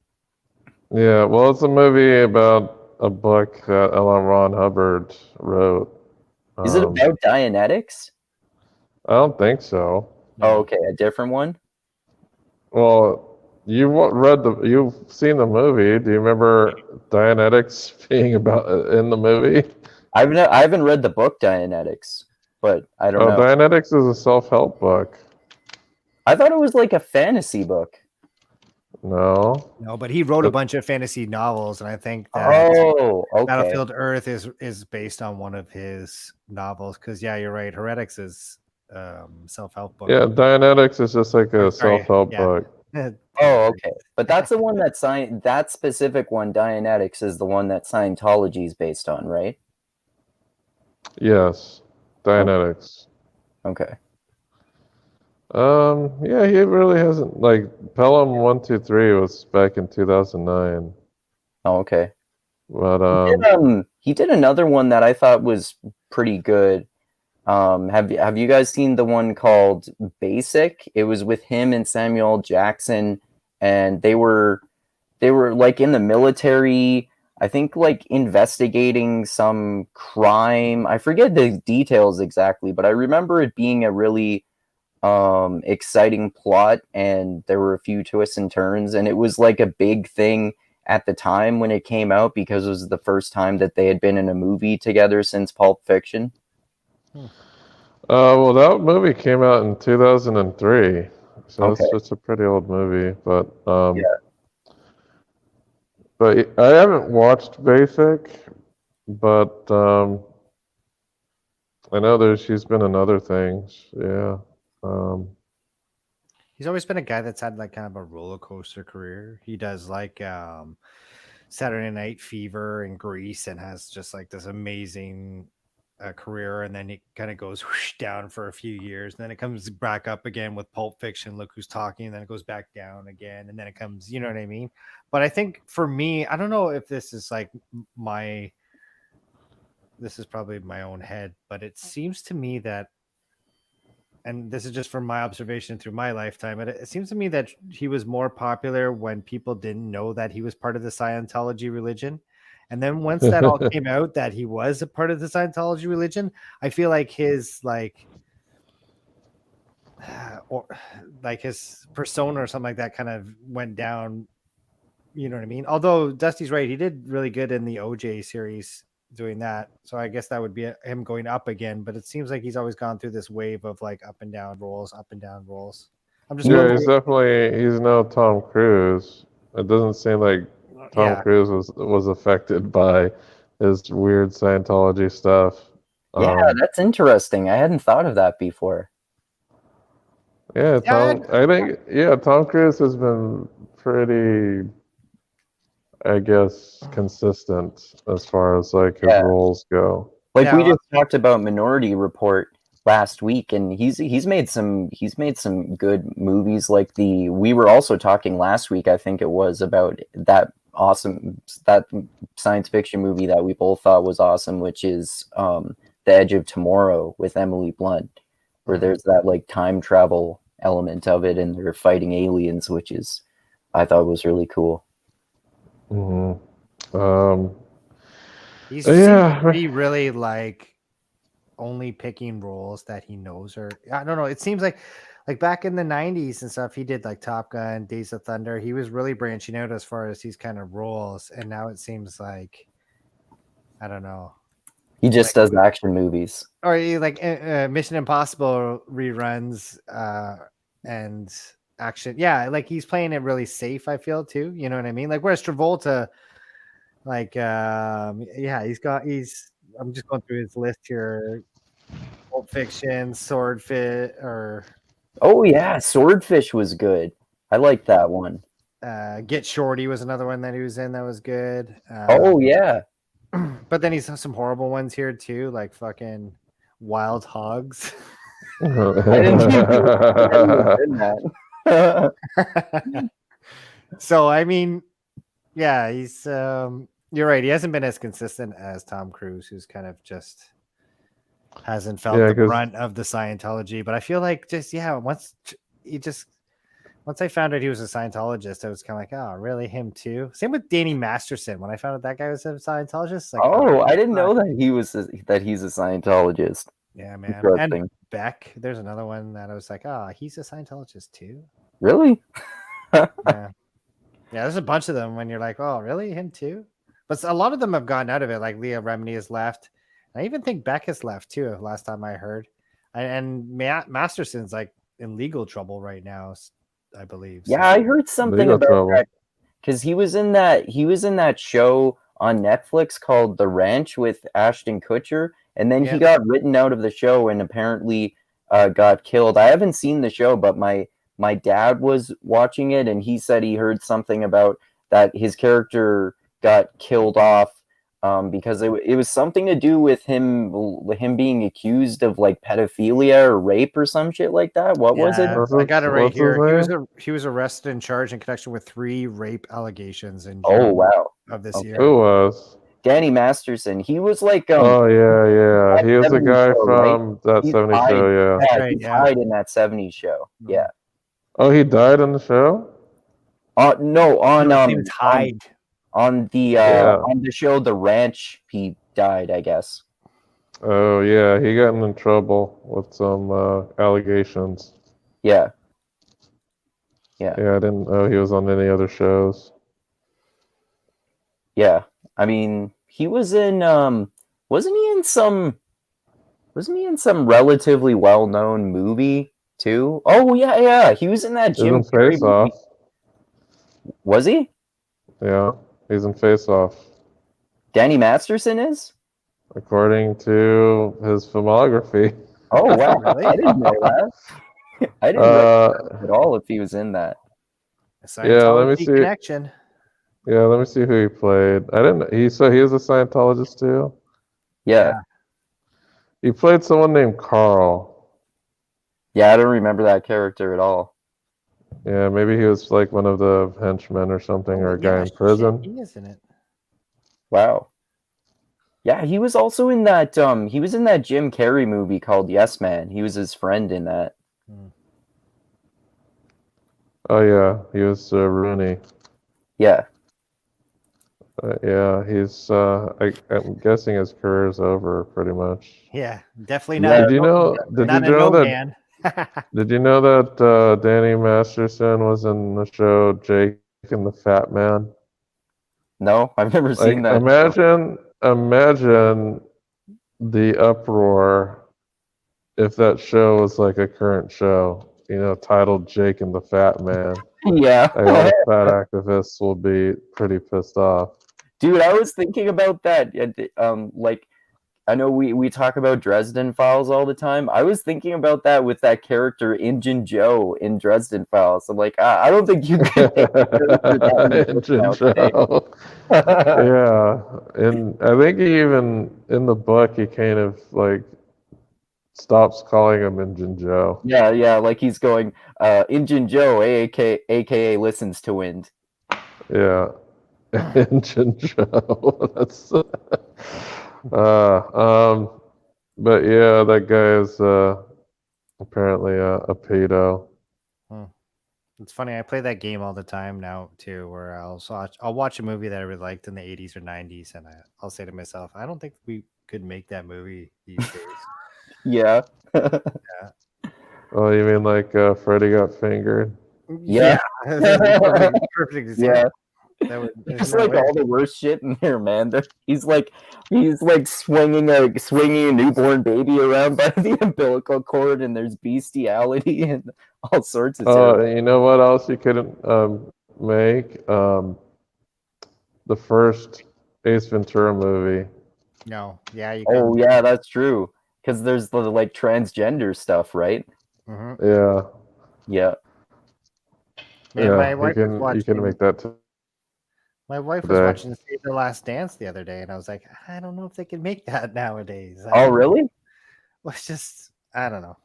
Yeah, well, it's a movie about a book that L. Ron Hubbard wrote. Is it about Dianetics? I don't think so. Oh, okay, a different one. Well, you've seen the movie. Do you remember Dianetics being about in the movie? I haven't read the book Dianetics, but I don't know. Dianetics is a self-help book. I thought it was like a fantasy book. No, but he wrote a bunch of fantasy novels, and I think that okay. Battlefield Earth is based on one of his novels. Because yeah, you're right. Heretics is self-help book. Yeah, Dianetics is just like a self-help book. Oh, okay. But that's the one that specific one, Dianetics, is the one that Scientology is based on, right? Yes, Dianetics. Okay. Yeah, he really hasn't like Pelham 123 was back in 2009. Oh, okay. But he did another one that I thought was pretty good. Have you guys seen the one called Basic? It was with him and Samuel Jackson, and they were like in the military, I think, like investigating some crime. I forget the details exactly, but I remember it being a really exciting plot, and there were a few twists and turns, and it was like a big thing at the time when it came out because it was the first time that they had been in a movie together since Pulp Fiction. well, that movie came out in 2003, so Okay. it's a pretty old movie. But Yeah. but I haven't watched Basic, but I know she's been in other things. Yeah. He's always been a guy that's had like kind of a roller coaster career. He does like Saturday Night Fever and Grease, and has just like this amazing career, and then he kind of goes whoosh down for a few years, and then it comes back up again with Pulp Fiction, Look Who's Talking, and then it goes back down again, and then it comes, you know what I mean? But I think for me, I don't know if this is like this is probably my own head, but it seems to me that, and this is just from my observation through my lifetime, but it seems to me that he was more popular when people didn't know that he was part of the Scientology religion. And then once that all came out that he was a part of the Scientology religion, I feel like his like or like his persona or something like that kind of went down. You know what I mean? Although Dusty's right, he did really good in the OJ series doing that. So I guess that would be him going up again. But it seems like he's always gone through this wave of like up and down roles, up and down roles. I'm just Yeah, going he's through. definitely he's no Tom Cruise. It doesn't seem like Tom Yeah, Cruise was affected by his weird Scientology stuff. Yeah, that's interesting. I hadn't thought of that before. Yeah, Yeah, I think Tom Cruise has been pretty, I guess, consistent as far as like his Yeah. roles go. Like we Yeah. just talked about Minority Report last week, and he's made some good movies. Like we were also talking last week, I think it was, about that science fiction movie that we both thought was awesome, which is The Edge of Tomorrow with Emily Blunt, where there's that like time travel element of it, and they're fighting aliens, which is I thought was really cool. He's Yeah. he really like only picking roles that he knows, or I don't know. It seems like back in the 90s and stuff, he did like Top Gun, Days of Thunder. He was really branching out as far as these kind of roles, and now it seems like I don't know. He just does action movies. Or like Mission Impossible reruns and action. Yeah, like he's playing it really safe, I feel too. You know what I mean? Like whereas Travolta, like yeah, he's I'm just going through his list here. Pulp Fiction, Swordfish, or Oh yeah, Swordfish was good. I liked that one. Get Shorty was another one that he was in that was good. Oh yeah. But then he's done some horrible ones here too, like fucking Wild Hogs. I didn't think he was in that. So I mean, yeah, he's you're right. He hasn't been as consistent as Tom Cruise, who's kind of just hasn't felt the brunt of the Scientology. But I feel like once I found out he was a Scientologist, I was kind of like, oh, really, him too? Same with Danny Masterson. When I found out that guy was a Scientologist, like, oh, I didn't know that he's a Scientologist. Yeah, man. And Beck, there's another one that I was like, oh, he's a Scientologist too. Really? Yeah, there's a bunch of them when you're like, oh, really, him too? But a lot of them have gotten out of it. Like Leah Remini has left. I even think Beck has left too. Last time I heard, and Masterson's like in legal trouble right now, I believe. Yeah, I heard something about that because he was in that show on Netflix called The Ranch with Ashton Kutcher, and then he got written out of the show and apparently got killed. I haven't seen the show, but my dad was watching it, and he said he heard something about that his character got killed off because it was something to do with him being accused of like pedophilia or rape or some shit like that. What was it? I got it right here. He was arrested and charged in connection with 3 rape allegations in June of this year. Who was? Danny Masterson. He was like oh yeah. He was the guy from that 70s show, yeah. He died in that 70s show. Yeah. Oh, he died on the show? No, on he was hide. On the show The Ranch, he died, I guess. Oh yeah, he got in trouble with some allegations. Yeah. Yeah, I didn't know he was on any other shows. Yeah. I mean, he was in wasn't he in some relatively well-known movie too? Oh yeah. He was in that Jim Carrey Face Off. Was he? Yeah. He's in Face Off. Danny Masterson is? According to his filmography. Oh, wow. Really? I didn't know that. I didn't know at all if he was in that. Yeah, let me see. Connection. Yeah, let me see who he played. I didn't. So he was a Scientologist too? Yeah. He played someone named Carl. Yeah, I don't remember that character at all. Yeah, maybe he was like one of the henchmen or something, or a guy in prison. He is in it. Wow. Yeah, he was also in that he was in that Jim Carrey movie called Yes Man. He was his friend in that. Oh yeah, he was Rooney. Yeah. Yeah, he's I'm guessing his career is over pretty much. Yeah, definitely not. Did you know that Did you know that Danny Masterson was in the show Jake and the Fat Man? No, I've never Like, seen that. imagine the uproar if that show was like a current show, titled Jake and the Fat Man. Yeah. Like, all the fat activists will be pretty pissed off. Dude, I was thinking about that. Like, I know we talk about Dresden Files all the time. I was thinking about that with that character Injun Joe in Dresden Files. I'm like, I don't think you could make a character that Engine nowadays. Joe. Yeah, and I think he even in the book he kind of like stops calling him Engine Joe. Yeah, like he's going, Injun Joe, aka listens to wind. Yeah, Engine Joe. That's but yeah, that guy is apparently a pedo. It's funny. I play that game all the time now too, where I'll watch a movie that I really liked in the 80s or 90s, and I'll say to myself, I don't think we could make that movie these days. Yeah. Oh, you mean like Freddy Got Fingered? Yeah. Perfect example. Yeah. There's like all the worst shit in there, man. He's like swinging a newborn baby around by the umbilical cord, and there's bestiality and all sorts of stuff. You know what else you couldn't make? The first Ace Ventura movie. No, yeah, you. Oh yeah, that's true. Because there's the like transgender stuff, right? Mm-hmm. Yeah. Yeah. Man, my wife was watching. You can make that too. My wife was watching Save the Last Dance the other day, and I was like, I don't know if they can make that nowadays. Oh, really? Well, it's just, I don't know.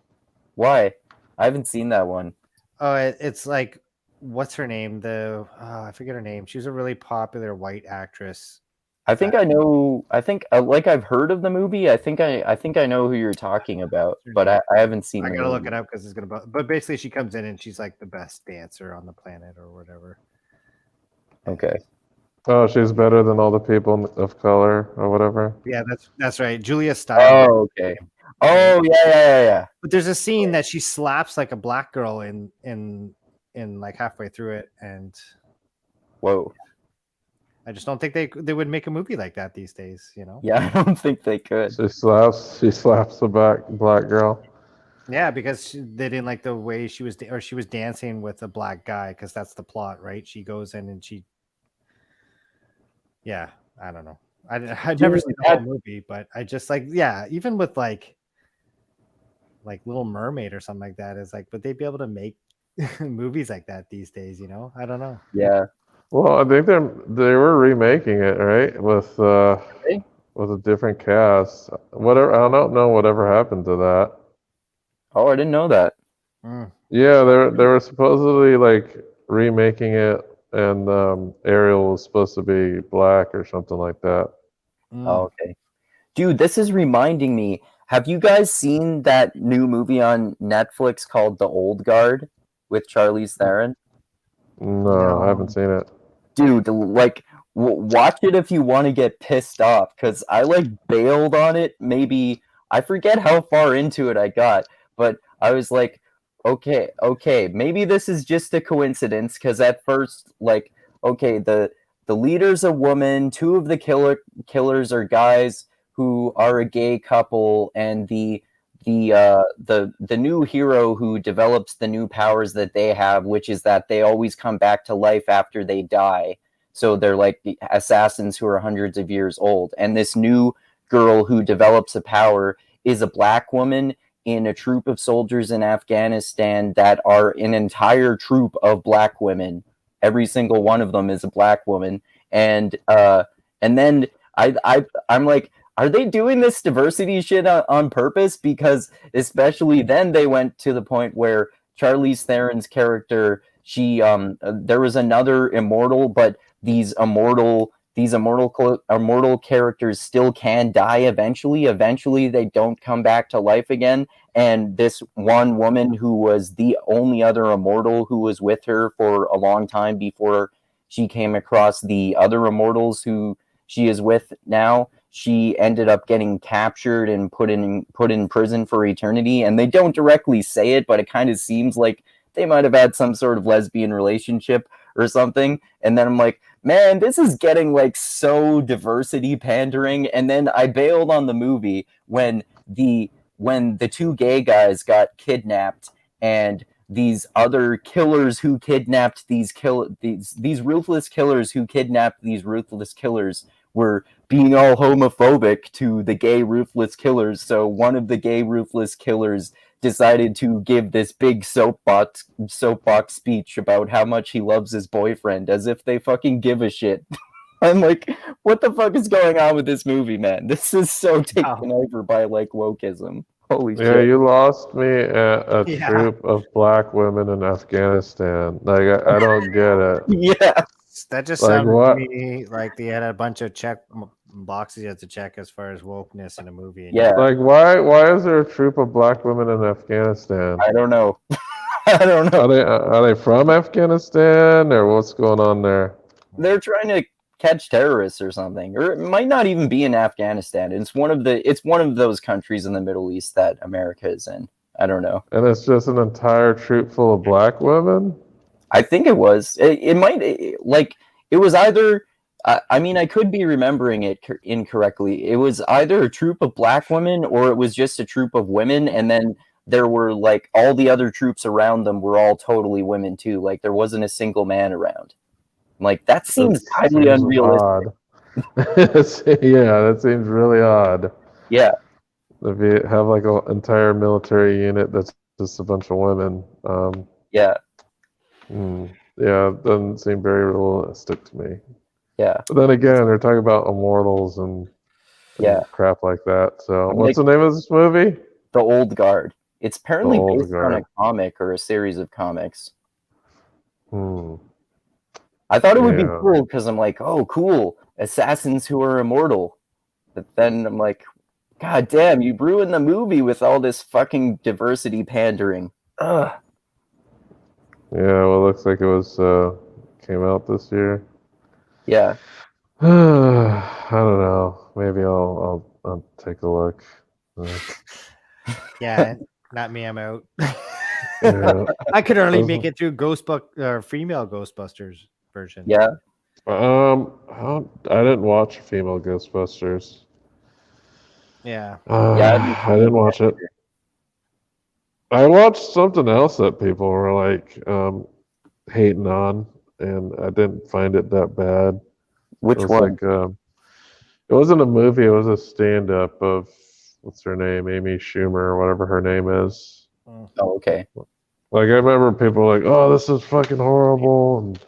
Why? I haven't seen that one. Oh, it's like, what's her name? I forget her name. She was a really popular white actress. I think I know. I think like I've heard of the movie. I think I know who you're talking about, but I haven't seen. I gotta look it up because it's gonna. But basically, she comes in and she's like the best dancer on the planet or whatever. Okay. Oh, she's better than all the people of color or whatever. Yeah, that's right. Julia Stiles. Oh, okay. Oh, yeah. But there's a scene that she slaps like a black girl in like halfway through it, and whoa. I just don't think they would make a movie like that these days, you know? Yeah, I don't think they could. She slaps the black girl. Yeah, because they didn't like the way she was dancing with a black guy, because that's the plot, right? She goes in and yeah, I don't know. I'd never seen the whole movie, but I just like, yeah, even with like Little Mermaid or something like that, is like, but they'd be able to make movies like that these days, you know? I don't know. Yeah. Well, I think they were remaking it, right? With a different cast. Whatever, I don't know whatever happened to that. Oh, I didn't know that. Yeah, they were supposedly like remaking it, and Ariel was supposed to be black or something like that. Oh, okay. Dude, this is reminding me. Have you guys seen that new movie on Netflix called The Old Guard with Charlize Theron? No, I haven't seen it. Dude, like, watch it if you want to get pissed off, because I like bailed on it. Maybe I forget how far into it I got, but I was like, okay, maybe this is just a coincidence. Because at first, like, okay, the leader's a woman, two of the killers are guys who are a gay couple, and the new hero who develops the new powers that they have, which is that they always come back to life after they die. So they're like the assassins who are hundreds of years old. And this new girl who develops a power is a black woman in a troop of soldiers in Afghanistan that are an entire troop of black women. Every single one of them is a black woman. And then I'm like, are they doing this diversity shit on purpose? Because especially then they went to the point where Charlize Theron's character, she there was another immortal, but these immortal characters still can die eventually. Eventually they don't come back to life again. And this one woman who was the only other immortal who was with her for a long time before she came across the other immortals who she is with now, she ended up getting captured and put in prison for eternity. And they don't directly say it, but it kind of seems like they might have had some sort of lesbian relationship or something. And then I'm like, man, this is getting like so diversity pandering. And then I bailed on the movie when the two gay guys got kidnapped, and these other killers who kidnapped these ruthless killers who kidnapped these ruthless killers were being all homophobic to the gay ruthless killers. So one of the gay ruthless killers decided to give this big soapbox speech about how much he loves his boyfriend, as if they fucking give a shit. I'm like, what the fuck is going on with this movie, man? This is so taken over by like wokeism. Holy shit. Yeah, you lost me at a Yeah. troop of black women in Afghanistan. Like, I don't get it. Yeah. That just Like sounded what? to me like they had a bunch of boxes you had to check as far as wokeness in a movie. Yeah. Like, why is there a troop of black women in Afghanistan? I don't know. I don't know. Are they from Afghanistan, or what's going on there? They're trying to catch terrorists or something, or it might not even be in Afghanistan. It's one of those countries in the Middle East that America is in. I don't know. And it's just an entire troop full of black women? I think it was. It was either. I mean, I could be remembering it incorrectly. It was either a troop of black women, or it was just a troop of women, and then there were like all the other troops around them were all totally women too. Like there wasn't a single man around. Like that seems highly unrealistic. Yeah, that seems really odd. Yeah. If you have like an entire military unit that's just a bunch of women. Yeah. Yeah, it doesn't seem very realistic to me. Yeah. But then again, they're talking about immortals and crap like that. So what's the name of this movie? The Old Guard. It's apparently based on a Guard. comic or a series of comics. I thought it would be cool because I'm like, oh, cool, assassins who are immortal. But then I'm like, God damn, you ruined the movie with all this fucking diversity pandering. Ugh. Yeah, well, it looks like it was came out this year. Yeah. I don't know. Maybe I'll take a look. Yeah, not me. I'm out. Yeah. I could only make it through female Ghostbusters version. Yeah. I didn't watch Female Ghostbusters. Yeah. I didn't watch it. I watched something else that people were like hating on, and I didn't find it that bad. Which one? Like, it wasn't a movie. It was a stand-up of what's her name, Amy Schumer, or whatever her name is. Oh, okay. Like I remember people were like, "Oh, this is fucking horrible," and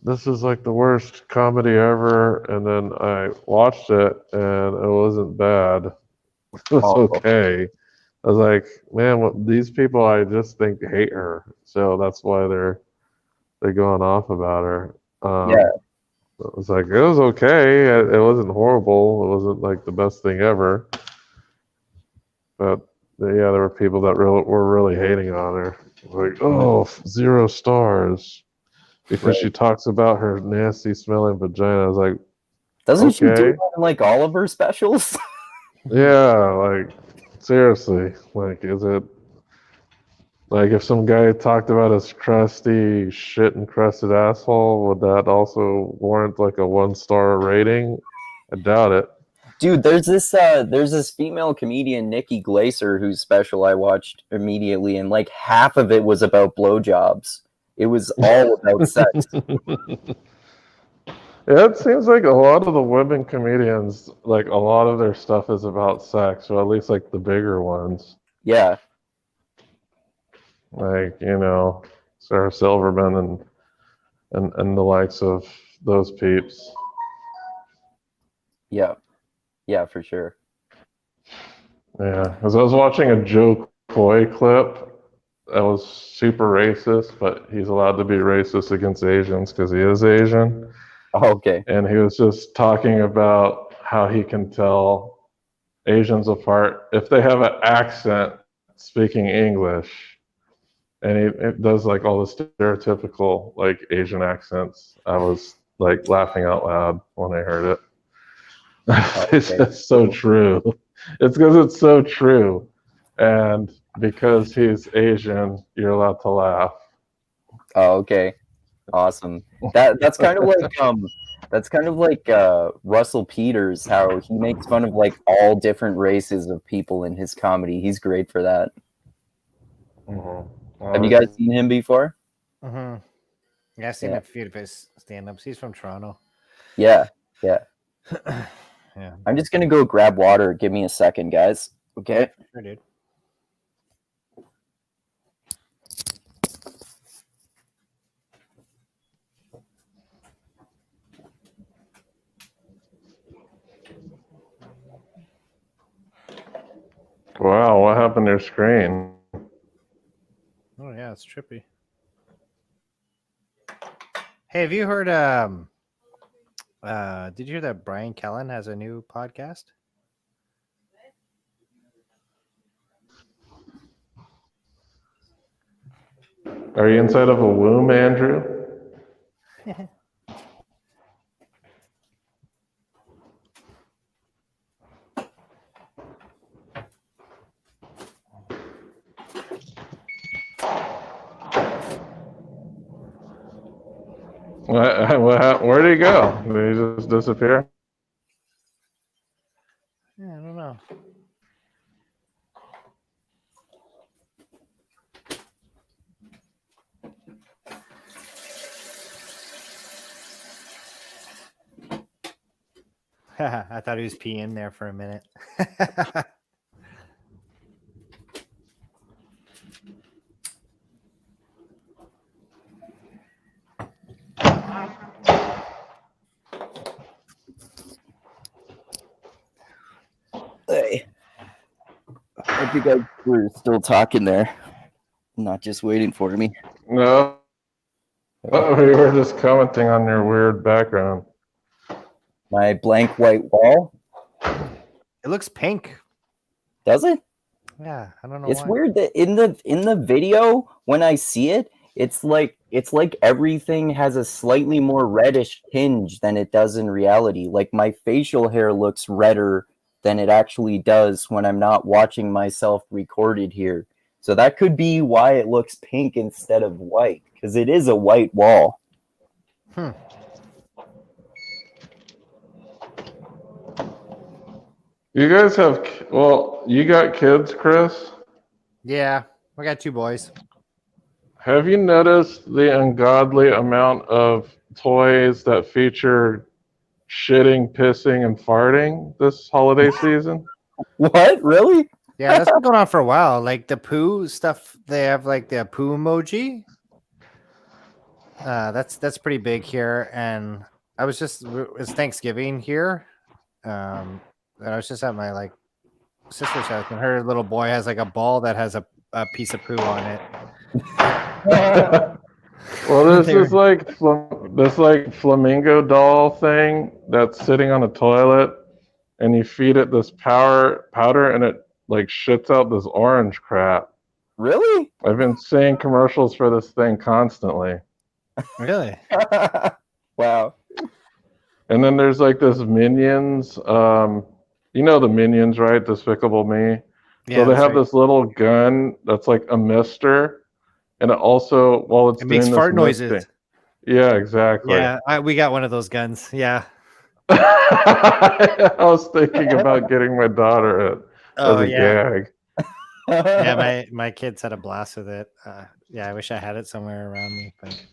this is like the worst comedy ever. And then I watched it, and it wasn't bad. It was okay. I was like, man, these people I just think hate her, so that's why they're going off about her. Yeah. It was like, it was okay. It wasn't horrible. It wasn't like the best thing ever. But yeah, there were people that were really hating on her. Like, oh, 0 stars. Because she talks about her nasty smelling vagina. I was like, doesn't she do that in like all of her specials? Yeah, like seriously. Like, is it like if some guy talked about his crusty shit encrusted asshole, would that also warrant like a 1-star rating? I doubt it. Dude, there's this female comedian, Nikki Glaser, whose special I watched immediately, and like half of it was about blowjobs. It was all about sex. Yeah, it seems like a lot of the women comedians, like a lot of their stuff is about sex, or at least like the bigger ones. Yeah. Like, Sarah Silverman and the likes of those peeps. Yeah. Yeah, for sure. Yeah, because I was watching a Joe Coy clip that was super racist, but he's allowed to be racist against Asians because he is Asian. Oh, okay. And he was just talking about how he can tell Asians apart if they have an accent speaking English. And he does like all the stereotypical like Asian accents. I was like laughing out loud when I heard it. It's Okay. just so true. It's because it's so true. And because he's Asian, you're allowed to laugh. Oh, okay. Awesome. That's kind of like Russell Peters, how he makes fun of like all different races of people in his comedy. He's great for that. Mm-hmm. Have you guys seen him before? Yeah, I've seen Yeah. a few of his stand-ups. He's from Toronto. Yeah, yeah. Yeah, I'm just gonna go grab water. Give me a second, guys. Okay. sure, dude. Wow, what happened to your screen? Oh yeah, it's trippy. Hey, have you heard? Did you hear that Brian Callen has a new podcast? Are you inside of a womb, Andrew? Where did he go? Did he just disappear? Yeah, I don't know. I thought he was peeing there for a minute. Hey. Hope you guys were still talking there, not just waiting for me. No. We were just commenting on your weird background. My blank white wall. It looks pink. Does it? Yeah, I don't know. It's why. weird that in the video when I see it, it's like everything has a slightly more reddish tinge than it does in reality. Like my facial hair looks redder than it actually does when I'm not watching myself recorded here. So that could be why it looks pink instead of white, because it is a white wall. You guys have, you got kids, Chris? Yeah, I got 2 boys. Have you noticed the ungodly amount of toys that feature shitting, pissing, and farting this holiday season? What? Really? Yeah, that's been going on for a while. Like the poo stuff, they have like the poo emoji. That's pretty big here. And it's Thanksgiving here. And I was just at my like sister's house, and her little boy has like a ball that has a piece of poo on it. Well, this is like this like flamingo doll thing that's sitting on a toilet, and you feed it this powder, and it like shits out this orange crap. Really? I've been seeing commercials for this thing constantly. Really? Wow. And then there's like this Minions. You know the Minions, right? Despicable Me. Yeah, So they that's have right. this little gun that's like a mister, and it also, while it's It doing makes this fart misting- noises. Yeah, exactly. Yeah, we got one of those guns. Yeah. I was thinking about getting my daughter it Oh as a yeah. gag. Yeah, my kids had a blast with it. Yeah, I wish I had it somewhere around me, but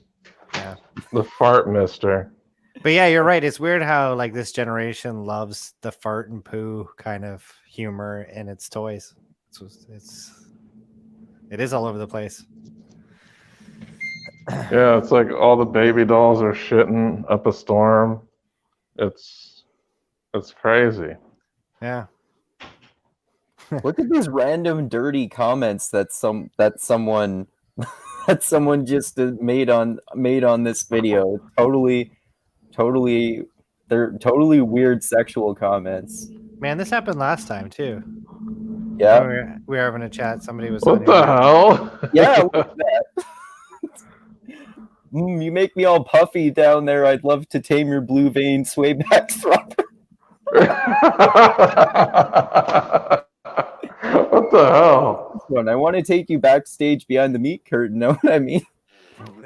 yeah. The fart mister. But yeah, you're right. It's weird how like this generation loves the fart and poo kind of humor in its toys. It is all over the place. Yeah, it's like all the baby dolls are shitting up a storm. It's crazy. Yeah. Look at these random dirty comments that someone just made on this video. They're totally weird sexual comments. Man, this happened last time too. Yeah. We were having a chat. Somebody was What on the here. hell? Yeah, look at that. You make me all puffy down there. I'd love to tame your blue vein sway back throbber. What the hell? I want to take you backstage behind the meat curtain. Know what I mean?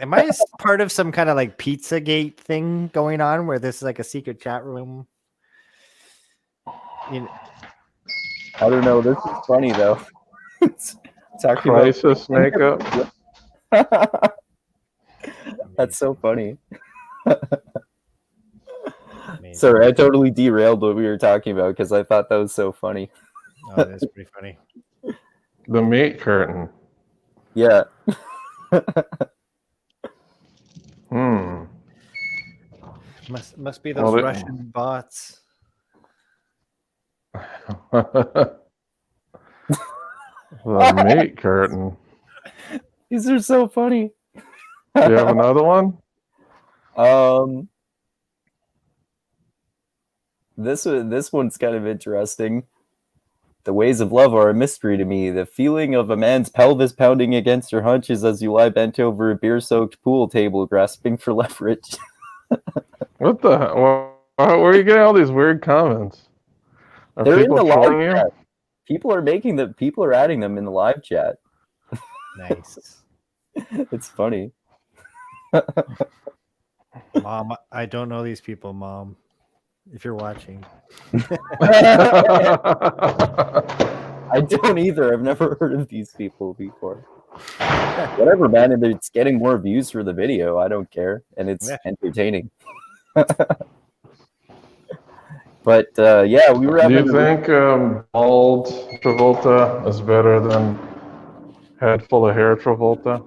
Am I part of some kind of like Pizzagate thing going on where this is like a secret chat room? You know, I don't know. This is funny though. Talking Crisis makeup. That's so funny. Sorry, I totally derailed what we were talking about because I thought that was so funny. Oh, that's pretty funny. The meat curtain. Yeah. Must be those Russian bots. The meat curtain. These are so funny. Do you have another one? This one's kind of interesting. The ways of love are a mystery to me. The feeling of a man's pelvis pounding against your haunches as you lie bent over a beer-soaked pool table, grasping for leverage. What the hell? Where are you getting all these weird comments? Are They're in people the trolling live you? chat. People are adding them in the live chat. Nice. It's funny. Mom, I don't know these people, Mom. If you're watching. I don't either. I've never heard of these people before. Whatever, man. And it's getting more views for the video. I don't care. And it's entertaining. But yeah, we were Do having you think bald Travolta is better than head full of hair Travolta?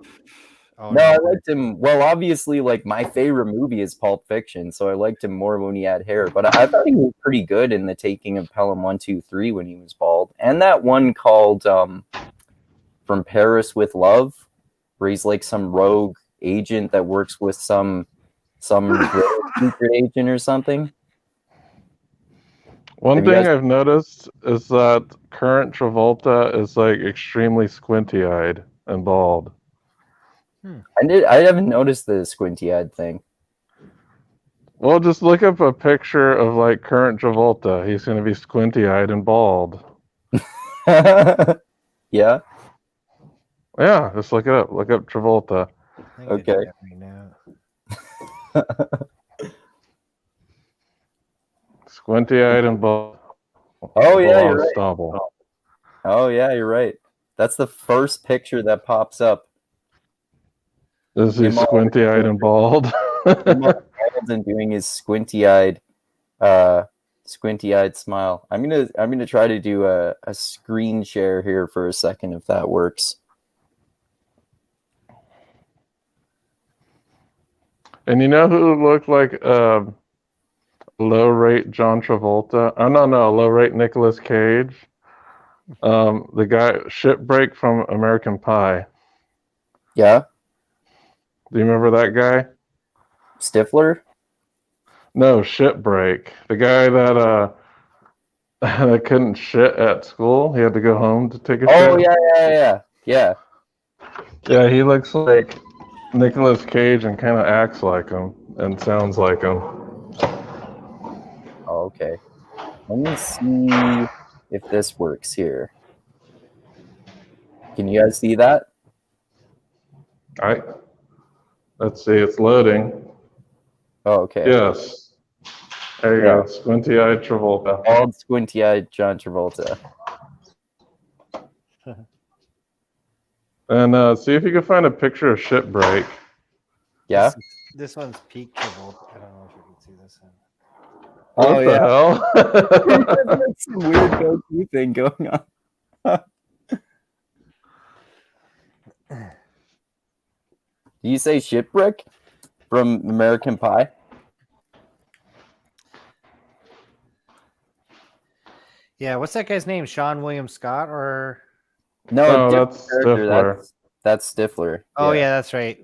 Oh, No, I liked him. Well, obviously, like my favorite movie is Pulp Fiction, so I liked him more when he had hair. But I thought he was pretty good in The Taking of Pelham 1, 2, 3 when he was bald, and that one called From Paris with Love, where he's like some rogue agent that works with some secret agent or something. One thing I've noticed is that current Travolta is like extremely squinty-eyed and bald. I haven't noticed the squinty-eyed thing. Well, just look up a picture of like current Travolta. He's going to be squinty-eyed and bald. Yeah? Yeah, just look it up. Look up Travolta. Okay. Squinty-eyed and bald. Oh yeah, you're right. Stubble. Oh yeah, you're right. That's the first picture that pops up. Is he squinty-eyed and bald? And doing his squinty-eyed smile. I'm gonna try to do a screen share here for a second if that works. And you know who looked like low-rate John Travolta? Oh no, low-rate Nicolas Cage. The guy Shipbreak from American Pie. Yeah. Do you remember that guy? Stifler? No, Shipbreak. The guy that that couldn't shit at school. He had to go home to take a shit. Oh yeah. Yeah, he looks like Nicolas Cage and kind of acts like him and sounds like him. Oh, okay. Let me see if this works here. Can you guys see that? Let's see, it's loading. Oh, okay. Yes. There you go. Squinty-eyed Travolta. Bald, squinty-eyed John Travolta. And see if you can find a picture of Shipbreak. Yeah? This one's peak Travolta. I don't know if you can see this one. What the hell? That's some weird go-to thing going on. Do you say Shipwreck from American Pie? Yeah, what's that guy's name? Sean William Scott or? No, that's Stifler. That's Stifler. Oh yeah, that's right.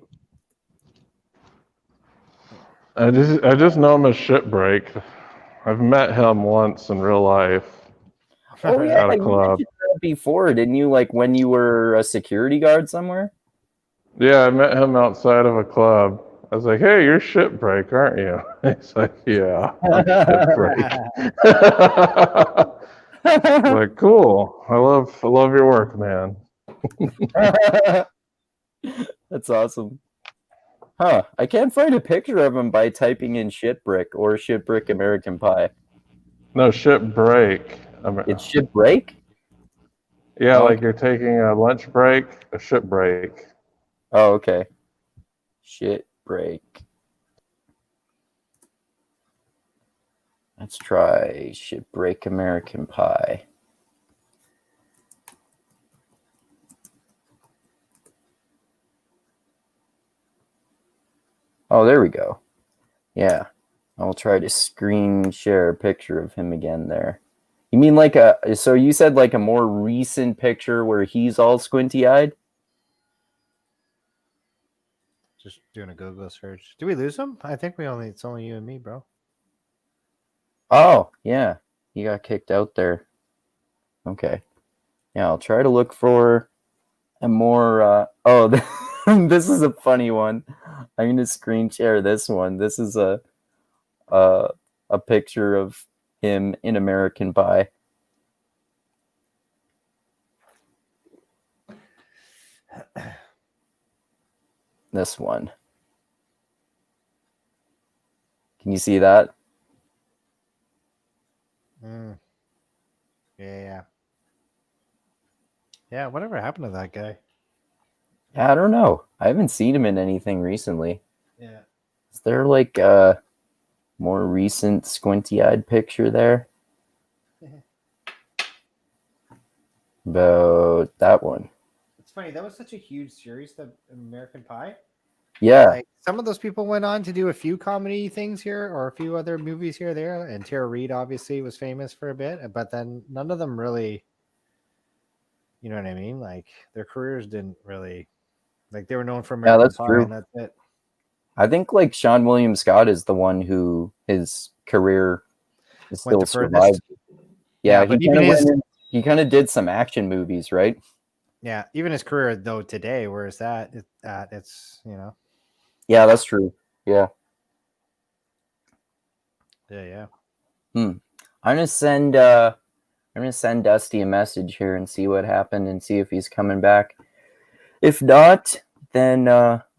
I just know him as Shipbreak. I've met him once in real life. Oh yeah, at a you club. mentioned that before, didn't you? Like when you were a security guard somewhere? Yeah, I met him outside of a club, I was like, hey, you're shit break, aren't you? He's like, yeah, I'm shit break. Like, cool. I love your work, man. That's awesome. Huh. I can't find a picture of him by typing in shitbrick or shitbrick American Pie. No, shit break. It's shitbreak? Yeah, Oh, like you're taking a lunch break, a shit break. oh, okay. Shitbreak. Let's try shitbreak American Pie. Oh, there we go. Yeah. I'll try to screen share a picture of him again there. You mean like so you said like a more recent picture where he's all squinty-eyed? Just doing a Google search. Do we lose him? I think it's only you and me, bro. Oh, yeah. He got kicked out there. Okay. Yeah, I'll try to look for a more oh, this is a funny one. I'm going to screen share this one. This is a picture of him in American Pie. This one. Can you see that? Yeah. Yeah, whatever happened to that guy? I don't know. I haven't seen him in anything recently. Yeah. Is there like a more recent squinty-eyed picture there? About that one. It's funny. That was such a huge series, the American Pie. Yeah. Like, some of those people went on to do a few comedy things here or a few other movies here or there. And Tara Reid obviously was famous for a bit, but then none of them really, you know what I mean? Like their careers didn't really, like they were known for American that's Pie true. and that's it. I think like Sean William Scott is the one who his career is still survived. Yeah, but even he kind of did some action movies, right? Yeah, even his career though today, where is that? It's Yeah, that's true. Yeah. Yeah. I'm gonna send Dusty a message here and see what happened and see if he's coming back. If not, then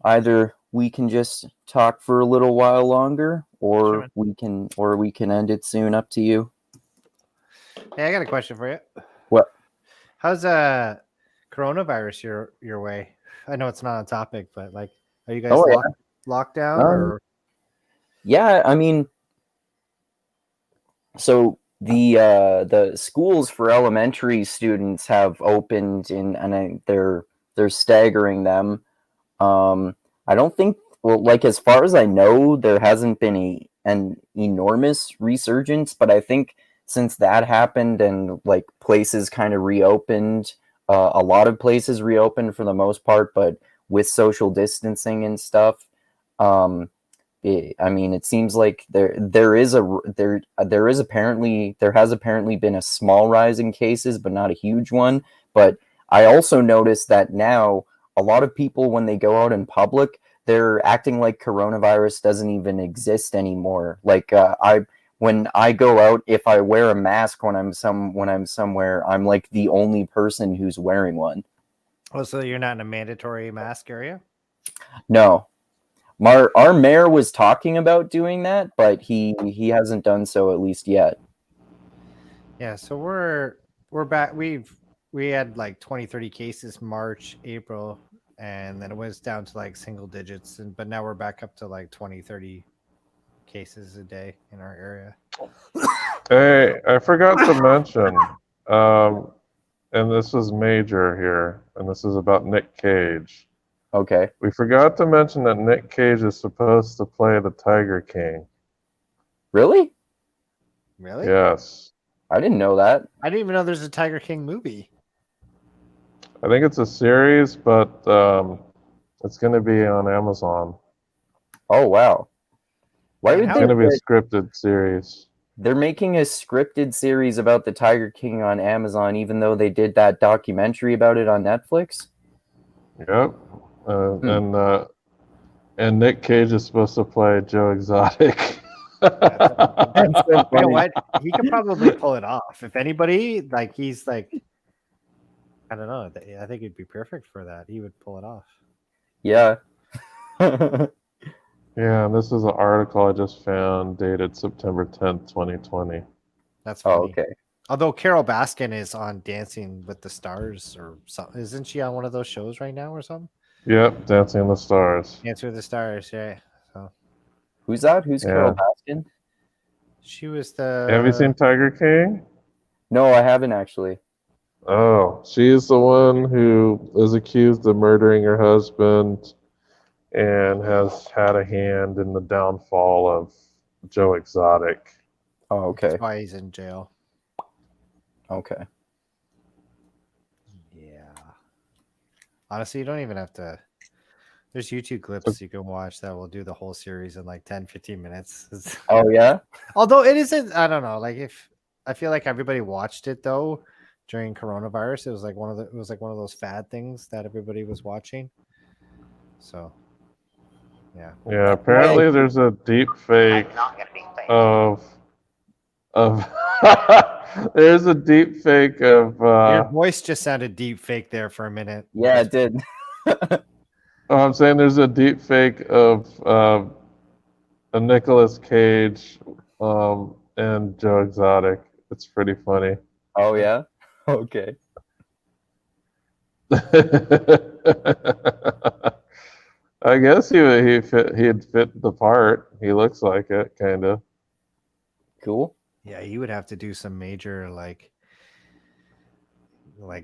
either we can just talk for a little while longer, or we can end it soon. Up to you. Hey, I got a question for you. What? How's coronavirus your way? I know it's not a topic, but like, are you guys locked down or? Yeah, I mean, so the schools for elementary students have opened and they're staggering them. I don't think, well, like as far as I know, there hasn't been an enormous resurgence, but I think since that happened and like places kind of reopened, a lot of places reopened for the most part, but with social distancing and stuff, I mean, it seems like there has apparently been a small rise in cases, but not a huge one. But I also noticed that now a lot of people, when they go out in public, they're acting like coronavirus doesn't even exist anymore. Like when I go out, if I wear a mask when I'm somewhere, I'm like the only person who's wearing one. Oh, so you're not in a mandatory mask area? No. Our mayor was talking about doing that, but he hasn't done so, at least yet. Yeah, so we're back. We had like 20-30 cases March, April, and then it was down to like single digits, but now we're back up to like 20-30 cases a day in our area. Hey, I forgot to mention, and this is major here, and this is about Nick Cage. Okay. We forgot to mention that Nick Cage is supposed to play the Tiger King. Really? Really? Yes. I didn't know that. I didn't even know there's a Tiger King movie. I think it's a series, but it's going to be on Amazon. Oh, wow. It's going to be a scripted series. They're making a scripted series about the Tiger King on Amazon, even though they did that documentary about it on Netflix? Yep. And Nick Cage is supposed to play Joe Exotic. That's so You know funny. what? He could probably pull it off. If anybody, like, he's like, I don't know. I think he'd be perfect for that. He would pull it off. Yeah. Yeah, and this is an article I just found dated September 10th, 2020. That's funny. Oh, okay. Although Carol Baskin is on Dancing with the Stars or something. Isn't she on one of those shows right now or something? Yep, Dancing with the Stars. Dancing with the Stars, yeah. So Who's that? Who's Carol Baskin? she was the. Have you seen Tiger King? No, I haven't actually. Oh, she's the one who is accused of murdering her husband and has had a hand in the downfall of Joe Exotic. Oh, okay. That's why he's in jail. Okay. Yeah. Honestly, you don't even have to. There's YouTube clips you can watch that will do the whole series in like 10, 15 minutes. Oh, yeah? Although it isn't, I don't know. Like if I feel like everybody watched it though during coronavirus, it was like one of those fad things that everybody was watching. So, yeah. Yeah, apparently there's a deep fake of there's a deep fake of Your voice just sounded deep fake there for a minute. Yeah, it did. I'm saying there's a deep fake of a Nicolas Cage and Joe Exotic. It's pretty funny. Oh, yeah? Okay. I guess he'd fit the part. He looks like it, kind of. Cool. Yeah, you would have to do some major like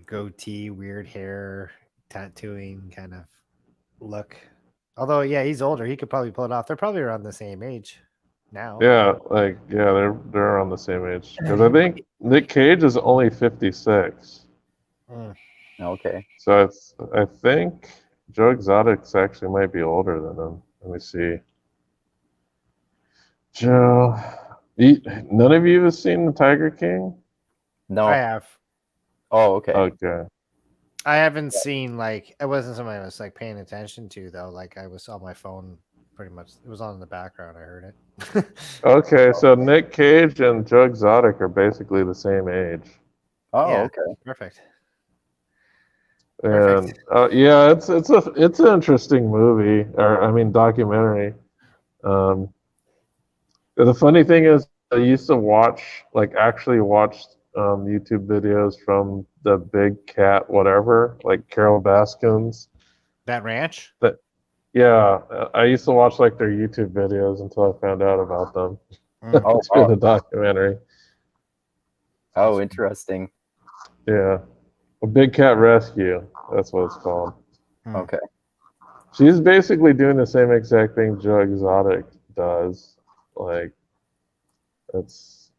goatee, weird hair, tattooing kind of look. Although, yeah, he's older. He could probably pull it off. They're probably around the same age now. Yeah, they're around the same age. Because I think Nick Cage is only 56. Okay. So I think Joe Exotic's actually might be older than him. Let me see. Joe, none of you have seen The Tiger King? No. I have. Oh, okay. Okay. I haven't seen it wasn't something I was like paying attention to though. Like I was on my phone pretty much. It was on in the background. I heard it. Okay, so Nick Cage and Joe Exotic are basically the same age. Oh, Yeah. okay. Perfect. And yeah, it's an interesting movie, or I mean documentary. The funny thing is, I used to actually watch YouTube videos from the Big Cat whatever, like Carol Baskin's. That ranch? Yeah, I used to watch like their YouTube videos until I found out about them. Oh, Through the documentary. Oh, interesting. Yeah. A Big Cat Rescue. That's what it's called. Okay. She's basically doing the same exact thing Joe Exotic does. Like, it's,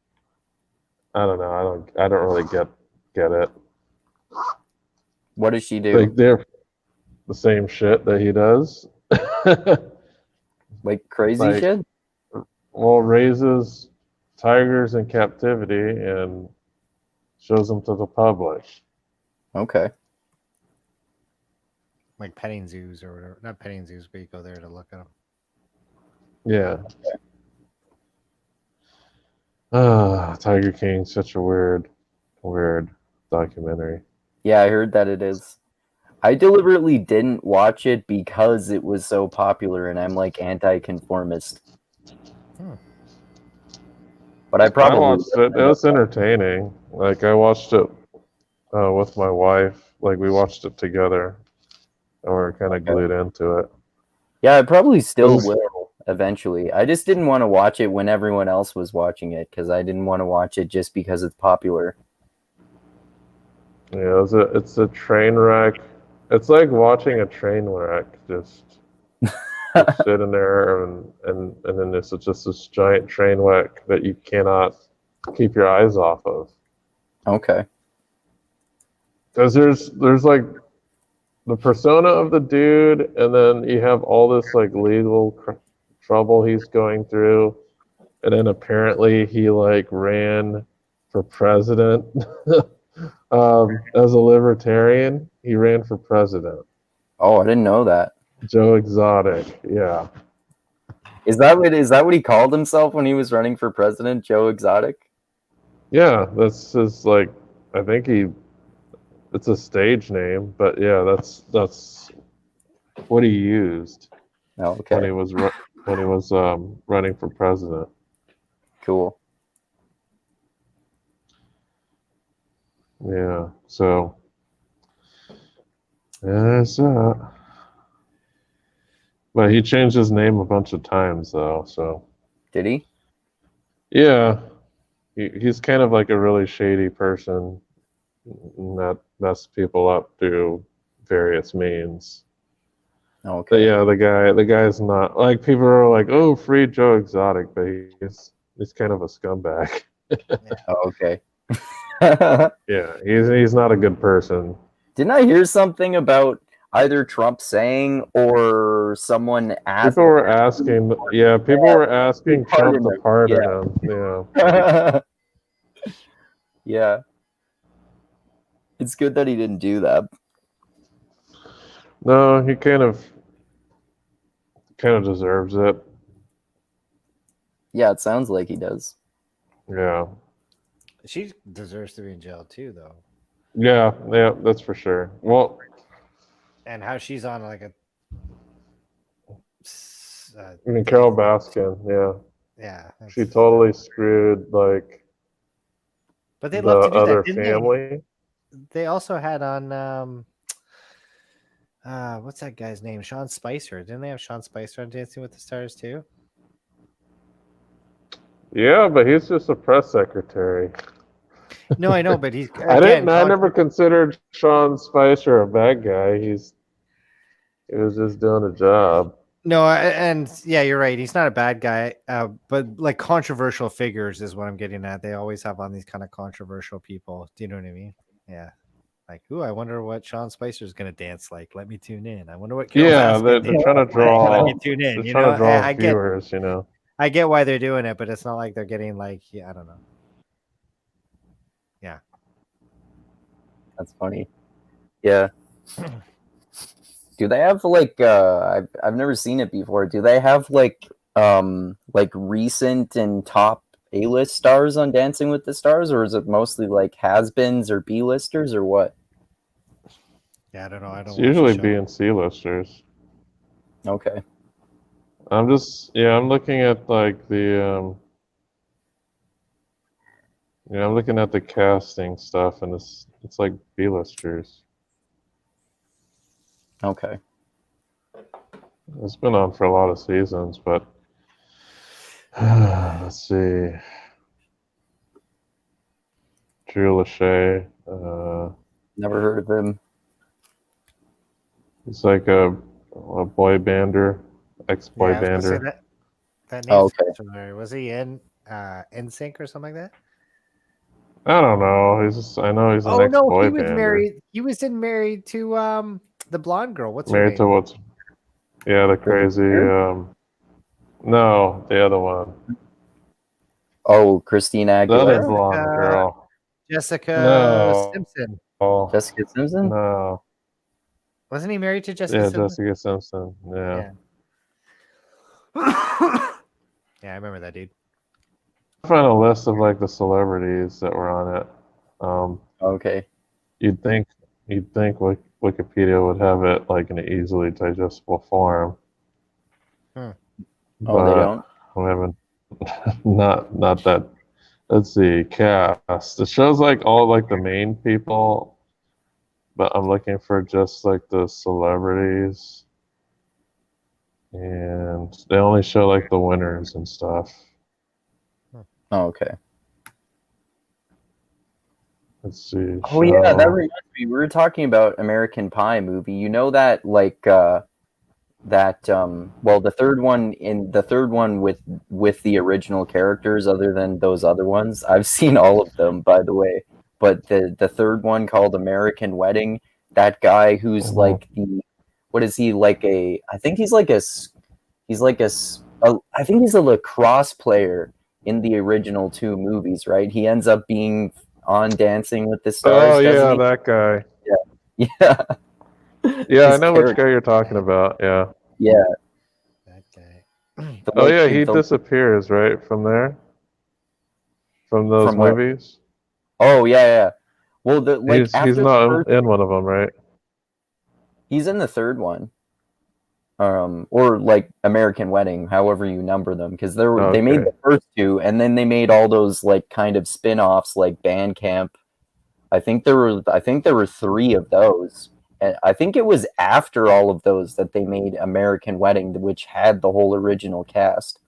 I don't know. I don't really get it. What does she do? Like, they're the same shit that he does. Like crazy shit? Well, raises tigers in captivity and shows them to the public. Okay. Like petting zoos or whatever. Not petting zoos, but you go there to look at them. Yeah. Tiger King, such a weird documentary. Yeah, I heard that it is. I deliberately didn't watch it because it was so popular and I'm like anti-conformist. But I probably watched it. It was entertaining. Like I watched it with my wife. Like we watched it together, and we were kind of glued into it. Yeah, I probably still will eventually. I just didn't want to watch it when everyone else was watching it because I didn't want to watch it just because it's popular. Yeah, it's a train wreck. It's like watching a train wreck. Just sitting there and then it's just this giant train wreck that you cannot keep your eyes off of. Okay. Because there's like the persona of the dude, and then you have all this like legal trouble he's going through, and then apparently he like ran for president. As a libertarian, he ran for president. Oh, I didn't know that. Joe Exotic. Yeah. Is that what he called himself when he was running for president? Joe Exotic? Yeah, that's his like. I think it's a stage name, but yeah, that's what he used Oh, when okay. he was running for president. Cool. Yeah. So that's But he changed his name a bunch of times though. So Did he? yeah, he's kind of like a really shady person that mess people up through various means. But Okay. yeah, the guy's not like people are like, oh, free Joe Exotic, but he's kind of a scumbag. Oh, okay. Yeah, he's not a good person. Didn't I hear something about either Trump saying or someone asking? People were asking, yeah, people were asking Trump to pardon him. Yeah. Yeah. It's good that he didn't do that. No, he kind of deserves it. Yeah, it sounds like he does. Yeah. She deserves to be in jail too, though. Yeah, that's for sure. Well, and how she's on like a. I mean, Carol Baskin, Yeah. She totally screwed like. But they love to do other that, family. They also had on what's that guy's name? Sean Spicer. Didn't they have Sean Spicer on Dancing with the Stars too? Yeah, but he's just a press secretary. No, I know, but he's. I never considered Sean Spicer a bad guy. He was just doing a job. No, and yeah, you're right. He's not a bad guy, but like controversial figures is what I'm getting at. They always have on these kind of controversial people. Do you know what I mean? Yeah. Like, ooh, I wonder what Sean Spicer's gonna dance like. Let me tune in. I wonder what. They're trying to draw. Let me tune in. They're trying to draw viewers. I get why they're doing it, but it's not like they're getting like, I don't know. Yeah, that's funny. Yeah. Do they have like I've never seen it before. Do they have like recent and top A-list stars on Dancing with the Stars, or is it mostly like has-beens or B-listers or what? Yeah, I don't know. It's usually B and C listers. Okay. I'm looking at like the I'm looking at the casting stuff, and it's like B-listers. Okay. It's been on for a lot of seasons, but let's see. Drew Lachey. Never heard of him. He's like a boy bander, ex-boy bander. That name sounds familiar. Was he in NSYNC or something like that? I don't know. I know he's an ex-boy bander. He was married to the blonde girl. What's her married name? to what's? Yeah, the crazy. No, the other one. Oh, Christina Aguilera. The other blonde girl. Jessica Simpson. Jessica Simpson? No. Wasn't he married to Jessica Simpson? Yeah, Jessica Simpson. Yeah. Yeah, I remember that dude. I found a list of like the celebrities that were on it. Okay. You'd think Wikipedia would have it like in an easily digestible form. Oh, they don't? We haven't. Not that. Let's see, cast. It shows like all like the main people, but I'm looking for just like the celebrities, and they only show like the winners and stuff. Oh, okay. Let's see. Oh yeah, that reminds me. We were talking about American Pie movie. You know that like well, the third one with the original characters other than those other ones. I've seen all of them, by the way. But the third one called American Wedding, that guy who's like what is he, like a, I think he's like a I think he's a lacrosse player in the original two movies, right? He ends up being on Dancing with the Stars. Oh yeah, that guy. Yeah. Yeah, I His know which character. guy you're talking about. Yeah. Yeah. That guy. The, Oh like, yeah, he the- disappears right from there, from those From where? movies. Oh yeah. Well, He's after the not first, in one of them, right? he's in the third one. Or like American Wedding, however you number them, because they made Okay. the first two, and then they made all those like kind of spin-offs like Bandcamp. I think there were three of those, and I think it was after all of those that they made American Wedding, which had the whole original cast.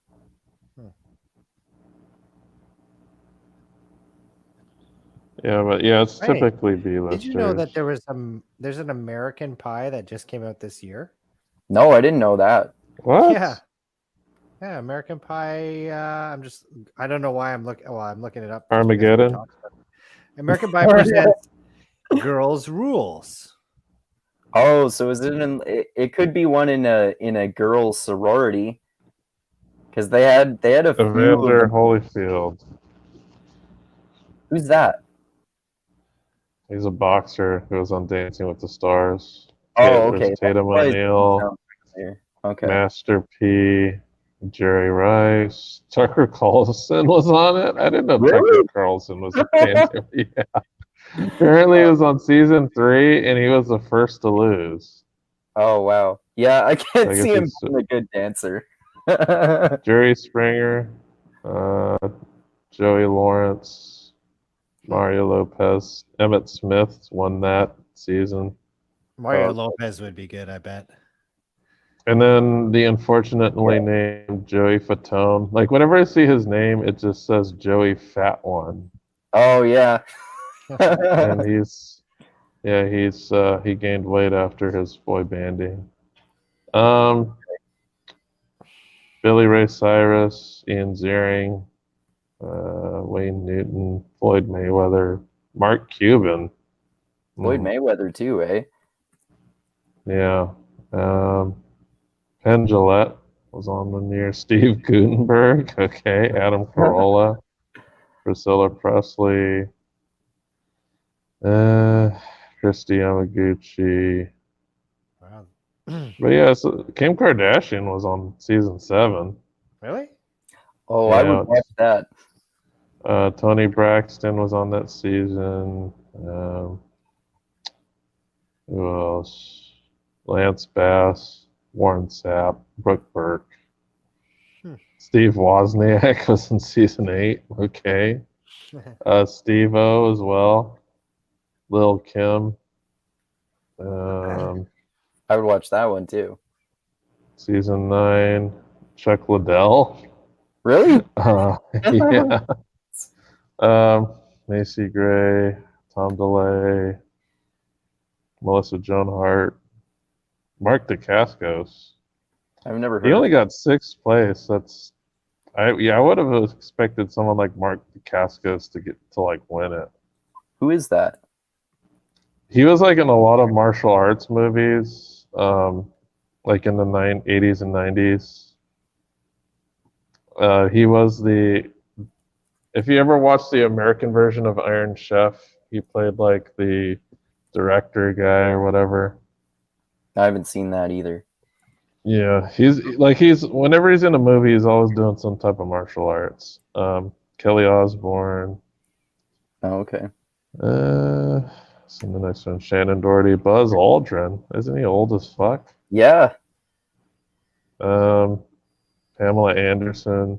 Yeah, but yeah, it's Right. typically B-listers. Did you know that there's an American Pie that just came out this year? No, I didn't know that. What? Yeah. Yeah, American Pie. I don't know why I'm looking. Well, I'm looking it up. just because we Armageddon? talked about it. American Pie presents Girls Rules. Oh, so is it could be one in a girls' sorority, because they had a few of Evander them. Holyfield. Who's that? He's a boxer who was on Dancing with the Stars. Oh, There's okay. Tatum That's why his name O'Neal, sounds familiar. Okay. Master P, Jerry Rice, Tucker Carlson was on it. I didn't know Really? Tucker Carlson was a Dancing. Yeah. Apparently, he was on season 3, and he was the first to lose. Oh wow. Yeah, I can't I guess see him he's being a good dancer. Jerry Springer, Joey Lawrence, Mario Lopez, Emmett Smith won that season. Mario Oh. Lopez would be good, I bet. And then the unfortunately named Joey Fatone. Like whenever I see his name, it just says Joey Fat One. Oh yeah. And he gained weight after his boy banding. Billy Ray Cyrus, Ian Ziering, Wayne Newton, Floyd Mayweather, Mark Cuban. Floyd Mayweather too, eh? Yeah. Penn Jillette was on the near. Steve Gutenberg. Okay. Adam Carolla. Priscilla Presley. Christy Yamaguchi. Wow. But yeah, so Kim Kardashian was on season 7. Really? Oh, Yeah, I would watch that. Tony Braxton was on that season. Who else? Lance Bass, Warren Sapp, Brooke Burke. Steve Wozniak was in season 8. Okay. Steve O as well. Lil Kim. I would watch that one too. Season 9. Chuck Liddell. Really? Yeah. Macy Gray, Tom DeLay, Melissa Joan Hart, Mark Dacascos. I've never heard He only of got 6th place. I would have expected someone like Mark Dacascos to get to like win it. Who is that? He was like in a lot of martial arts movies, like in the 80s and 90s. He was if you ever watched the American version of Iron Chef, he played like the director guy or whatever. I haven't seen that either. Yeah, he's whenever he's in a movie, he's always doing some type of martial arts. Kelly Osbourne. Oh, okay. So the next one, Shannon Doherty, Buzz Aldrin. Isn't he old as fuck? Yeah. Pamela Anderson.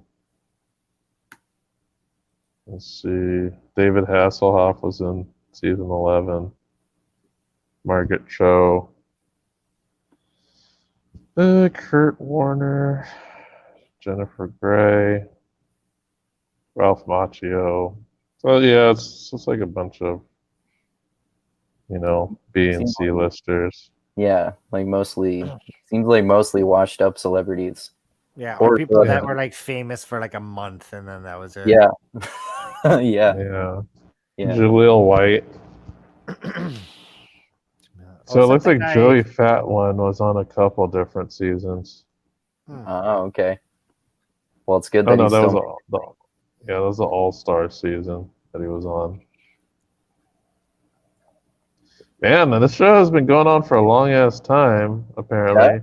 Let's see. David Hasselhoff was in season 11. Margaret Cho. Kurt Warner. Jennifer Grey. Ralph Macchio. So yeah, it's just like a bunch of, B and C listers. Yeah, seems like mostly washed up celebrities. Yeah, Or or people that celebrities. were like famous for like a month and then that was it. Yeah. Yeah. Yeah. Yeah. Jaleel White. So it looks like guy- Joey Fat One was on a couple different seasons. Oh, okay. Well, it's good Oh that no, he's that still. was the All-Star season that he was on. Man, this show has been going on for a long ass time, apparently. I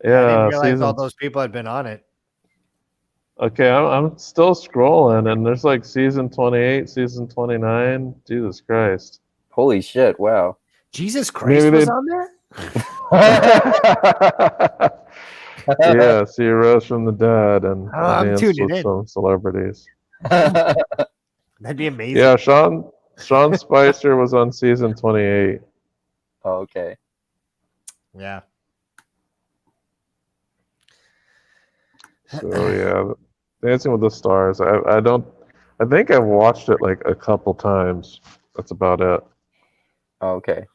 Yeah, didn't realize all season. those people had been on it. Okay, I'm still scrolling, and there's like season 28, season 29. Jesus Christ. Holy shit! Wow. Jesus Christ Maybe was they- on there? Yes, he rose from the dead and I'm danced tuning with in. some celebrities. That'd be amazing. Yeah, Sean Spicer was on season 28. Oh, okay. Yeah. So yeah, Dancing with the Stars. I think I've watched it like a couple times. That's about it. Okay.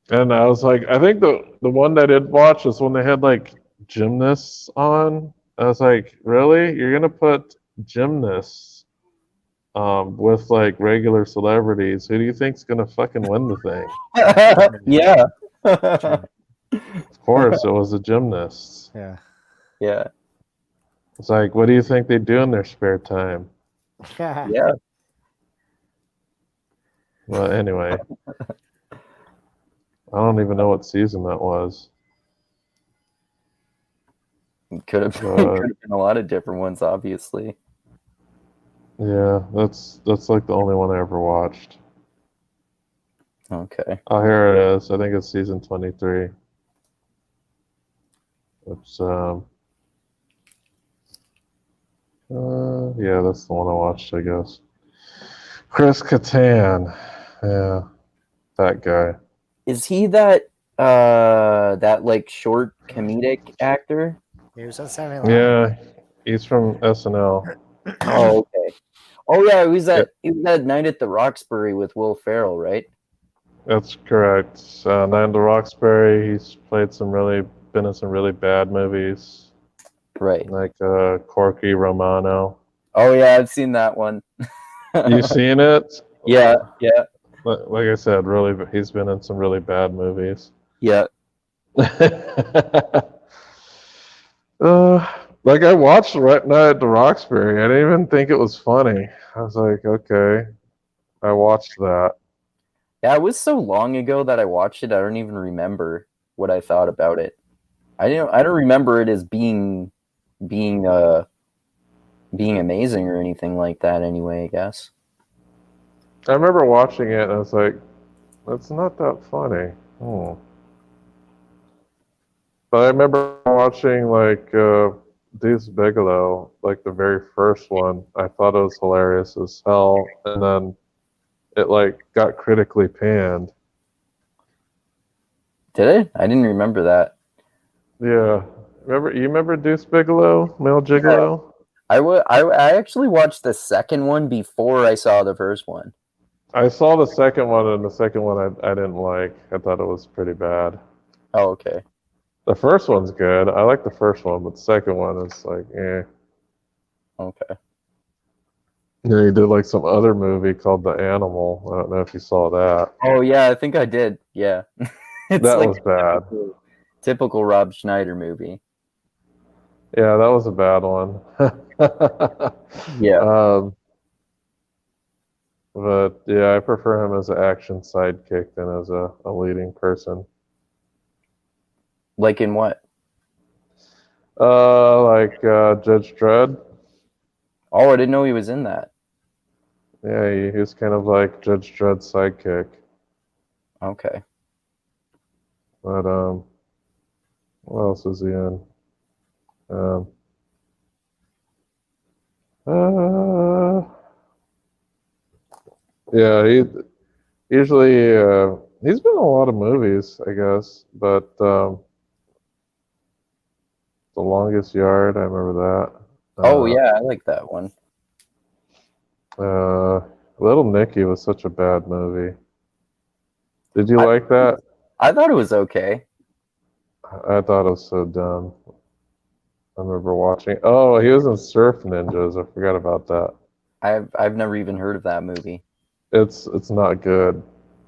And I was like, I think the one that I did watch is when they had like gymnasts on. I was like, really? You're gonna put gymnasts with like regular celebrities? Who do you think's gonna fucking win the thing? Yeah. Of course, it was the gymnasts. Yeah. Yeah. It's like, what do you think they do in their spare time? Yeah. Well, anyway, I don't even know what season that was. Could have been a lot of different ones, obviously. Yeah, that's like the only one I ever watched. Okay. Oh, here it is. I think it's season 23. It's yeah, that's the one I watched, I guess. Chris Kattan. Yeah, that guy. Is he that like short comedic actor? He was on Saturday Night Live. Yeah, he's from SNL. Oh, okay. Oh yeah, he was at Night at the Roxbury with Will Ferrell, right? That's correct. Nigel Roxbury, he's been in some really bad movies, Right. like Corky Romano. Oh yeah, I've seen that one. You seen it? Yeah, yeah, Like I said, he's been in some really bad movies. yeah. Like I watched Night at the Roxbury. I didn't even think it was funny. I was like, okay, I watched that. Yeah, it was so long ago that I watched it. I don't even remember what I thought about it. I don't remember it as being amazing or anything like that. Anyway, I guess. I remember watching it and I was like, that's not that funny. But I remember watching like Deuce Bigelow, like the very first one. I thought it was hilarious as hell, and then it like got critically panned. Did it? I didn't remember that. Yeah, you remember Deuce Bigelow, Male Gigolo? I actually watched the second one before I saw the first one. I saw the second one, and the second one I didn't like. I thought it was pretty bad. Oh, okay. The first one's good. I like the first one, but the second one is like, eh. Okay. And then he did like some other movie called The Animal. I don't know if you saw that. Oh yeah, I think I did. Yeah. It's That like was bad. typical Rob Schneider movie. Yeah, that was a bad one. Yeah. But yeah, I prefer him as an action sidekick than as a leading person. Like in what? Like Judge Dredd. Oh, I didn't know he was in that. Yeah, he was kind of like Judge Dredd's sidekick. Okay. But what else is he in? Yeah, he usually he's been in a lot of movies, I guess. But The Longest Yard, I remember that. Oh yeah, I like that one. Little Nicky was such a bad movie. Did you like that? I thought it was okay. I thought it was so dumb. I remember watching. Oh, he was in Surf Ninjas. I forgot about that. I've never even heard of that movie. It's not good.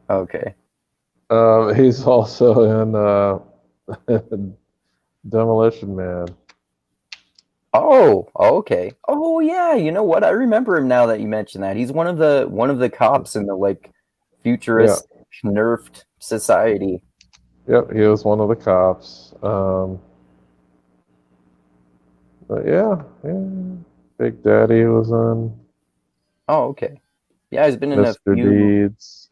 Okay. He's also in Demolition Man. Oh, okay. Oh yeah, you know what? I remember him now that you mentioned that. He's one of the cops in the like futuristic nerfed society. Yep, he was one of the cops. But yeah, Big Daddy was on Oh, okay. Yeah, he's been in a Mr. few. Deeds.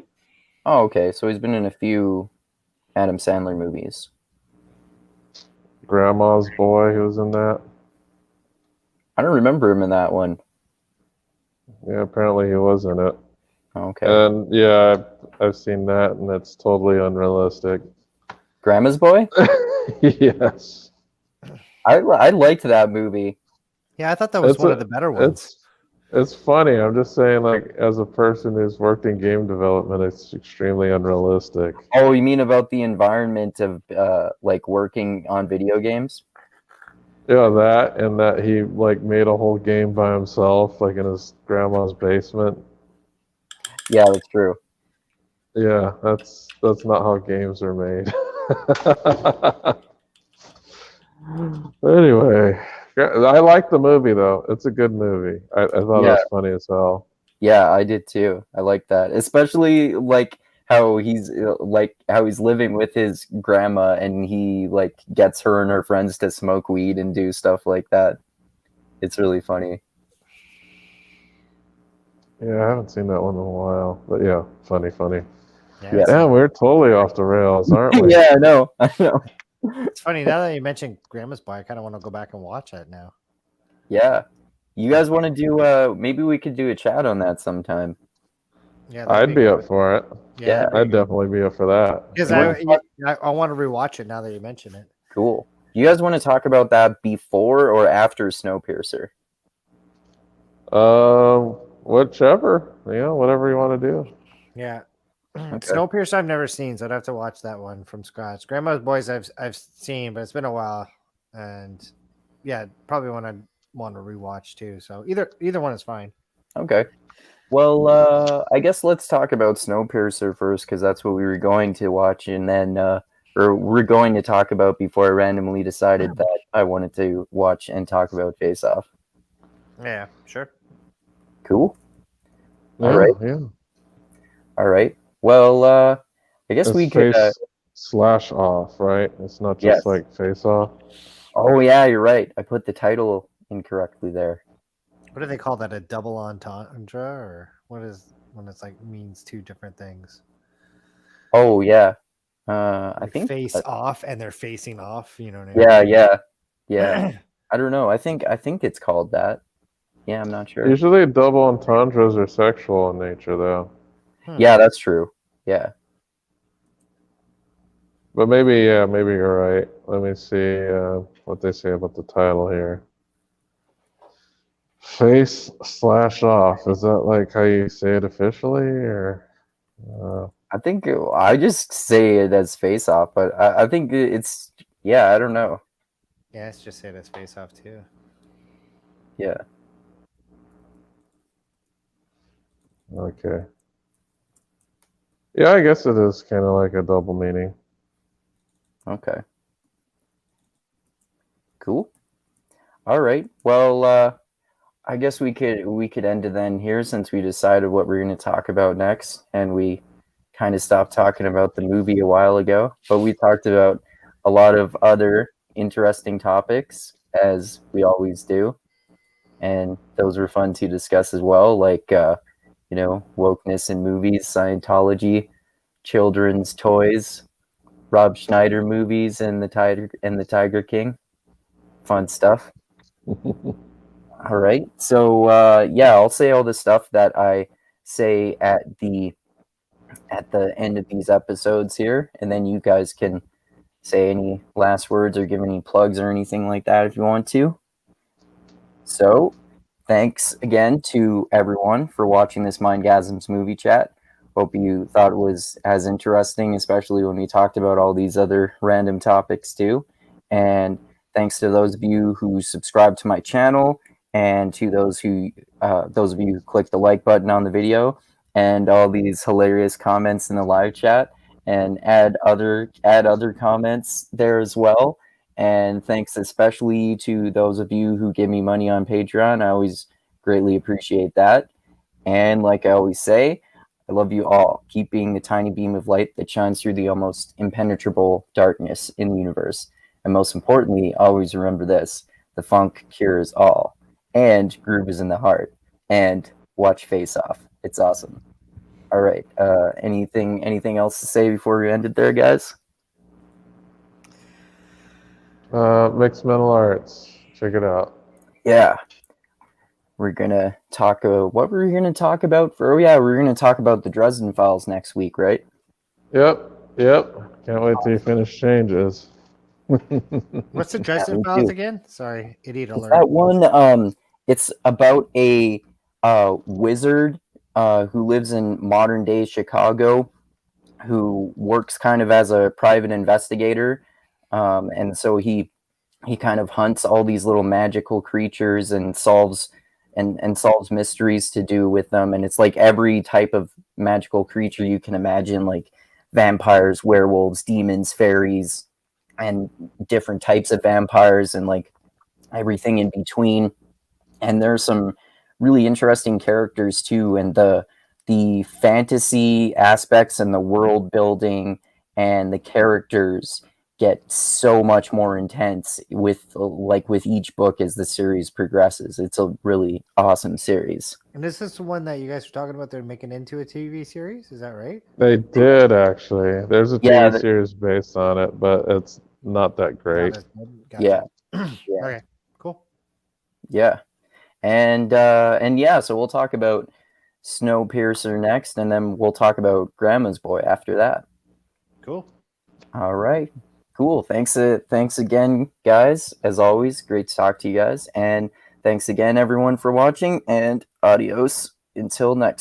Oh, okay. So he's been in a few Adam Sandler movies. Grandma's Boy, he was in that. I don't remember him in that one. Yeah, apparently he was in it. Okay. And yeah, I've seen that, and it's totally unrealistic. Grandma's Boy? Yes. I liked that movie. Yeah, I thought that was one of the better ones. It's funny. I'm just saying, like, as a person who's worked in game development, it's extremely unrealistic. Oh, you mean about the environment of like working on video games? Yeah, that, and that he like made a whole game by himself, like in his grandma's basement. Yeah, that's true. Yeah, that's not how games are made. Anyway, I like the movie though. It's a good movie. I thought it was funny as hell. Yeah, I did too. I like that, especially like how he's living with his grandma, and he like gets her and her friends to smoke weed and do stuff like that. It's really funny. Yeah, I haven't seen that one in a while, but yeah, funny. Yeah. Damn, we're totally off the rails, aren't we? Yeah, I know. It's funny now that you mentioned Grandma's Boy. I kind of want to go back and watch it now. Yeah. You guys want to do? Maybe we could do a chat on that sometime. Yeah, I'd be up for it. Yeah. I'd definitely be up for that. Because I want to rewatch it now that you mention it. Cool. You guys want to talk about that before or after Snowpiercer? Whichever. Whatever you want to do. Yeah. Okay. Snowpiercer I've never seen, so I'd have to watch that one from scratch. Grandma's Boys I've seen, but it's been a while, and yeah, probably one I'd want to rewatch too. So either one is fine. Okay. Well, I guess let's talk about Snowpiercer first, because that's what we were going to watch, and then or we're going to talk about before I randomly decided that I wanted to watch and talk about Face Off. Yeah, sure. Cool. Yeah, All right. Yeah. All right. Well, I guess we could. Slash off, right? It's not just Yes. like face off. Oh yeah, you're right. I put the title incorrectly there. What do they call that? A double entendre, or what is when it's like means two different things? Oh yeah. I think face off and they're facing off. You know what I mean? Yeah. I don't know. I think it's called that. Yeah, I'm not sure. Usually double entendres are sexual in nature, though. Yeah, that's true. Yeah. But maybe you're right. Let me see what they say about the title here. Face slash off. Is that like how you say it officially, or? I think I just say it as face off, but I think it's I don't know. Yeah, let's just say it as face off too. Yeah. Okay. Yeah, I guess it is kind of like a double meaning. Okay. Cool. All right. Well, I guess we could end it then here, since we decided what we're going to talk about next, and we kind of stopped talking about the movie a while ago, but we talked about a lot of other interesting topics, as we always do, and those were fun to discuss as well, like wokeness in movies, Scientology, children's toys, Rob Schneider movies, and the Tiger King. Fun stuff. All right. So I'll say all the stuff that I say at the end of these episodes here, and then you guys can say any last words or give any plugs or anything like that if you want to. So, thanks again to everyone for watching this Mindgasms Movie Chat. Hope you thought it was as interesting, especially when we talked about all these other random topics too. And thanks to those of you who subscribe to my channel, and to those of you who click the like button on the video, and all these hilarious comments in the live chat, and add other comments there as well. And thanks especially to those of you who give me money on Patreon. I always greatly appreciate that. And like I always say, I love you all. Keep being the tiny beam of light that shines through the almost impenetrable darkness in the universe. And most importantly, always remember this: the funk cures all, and groove is in the heart. And watch Face Off. It's awesome. All right. Anything else to say before we end it there, guys? Mixed Mental Arts. Check it out. Yeah. We're gonna talk. What were we gonna talk about? We're gonna talk about the Dresden Files next week, right? Yep. Can't wait till you finish Changes. What's the Dresden me Files too. again? Sorry, idiot It's alert. that one. It's about a wizard who lives in modern day Chicago, who works kind of as a private investigator, and so he kind of hunts all these little magical creatures and solves mysteries to do with them. And it's like every type of magical creature you can imagine, like vampires, werewolves, demons, fairies, and different types of vampires, and like everything in between. And there's some really interesting characters too, and the fantasy aspects and the world building and the characters get so much more intense with each book as the series progresses. It's a really awesome series. And this is the one that you guys were talking about. They're making into a TV series. Is that right? They did, actually. There's a Yeah, TV series based on it, but it's not that great. Yeah. Okay. Cool. Yeah. And yeah, so we'll talk about Snowpiercer next, and then we'll talk about Grandma's Boy after that. Cool. All right. Cool. Thanks again, guys. As always, great to talk to you guys. And thanks again, everyone, for watching, and adios until next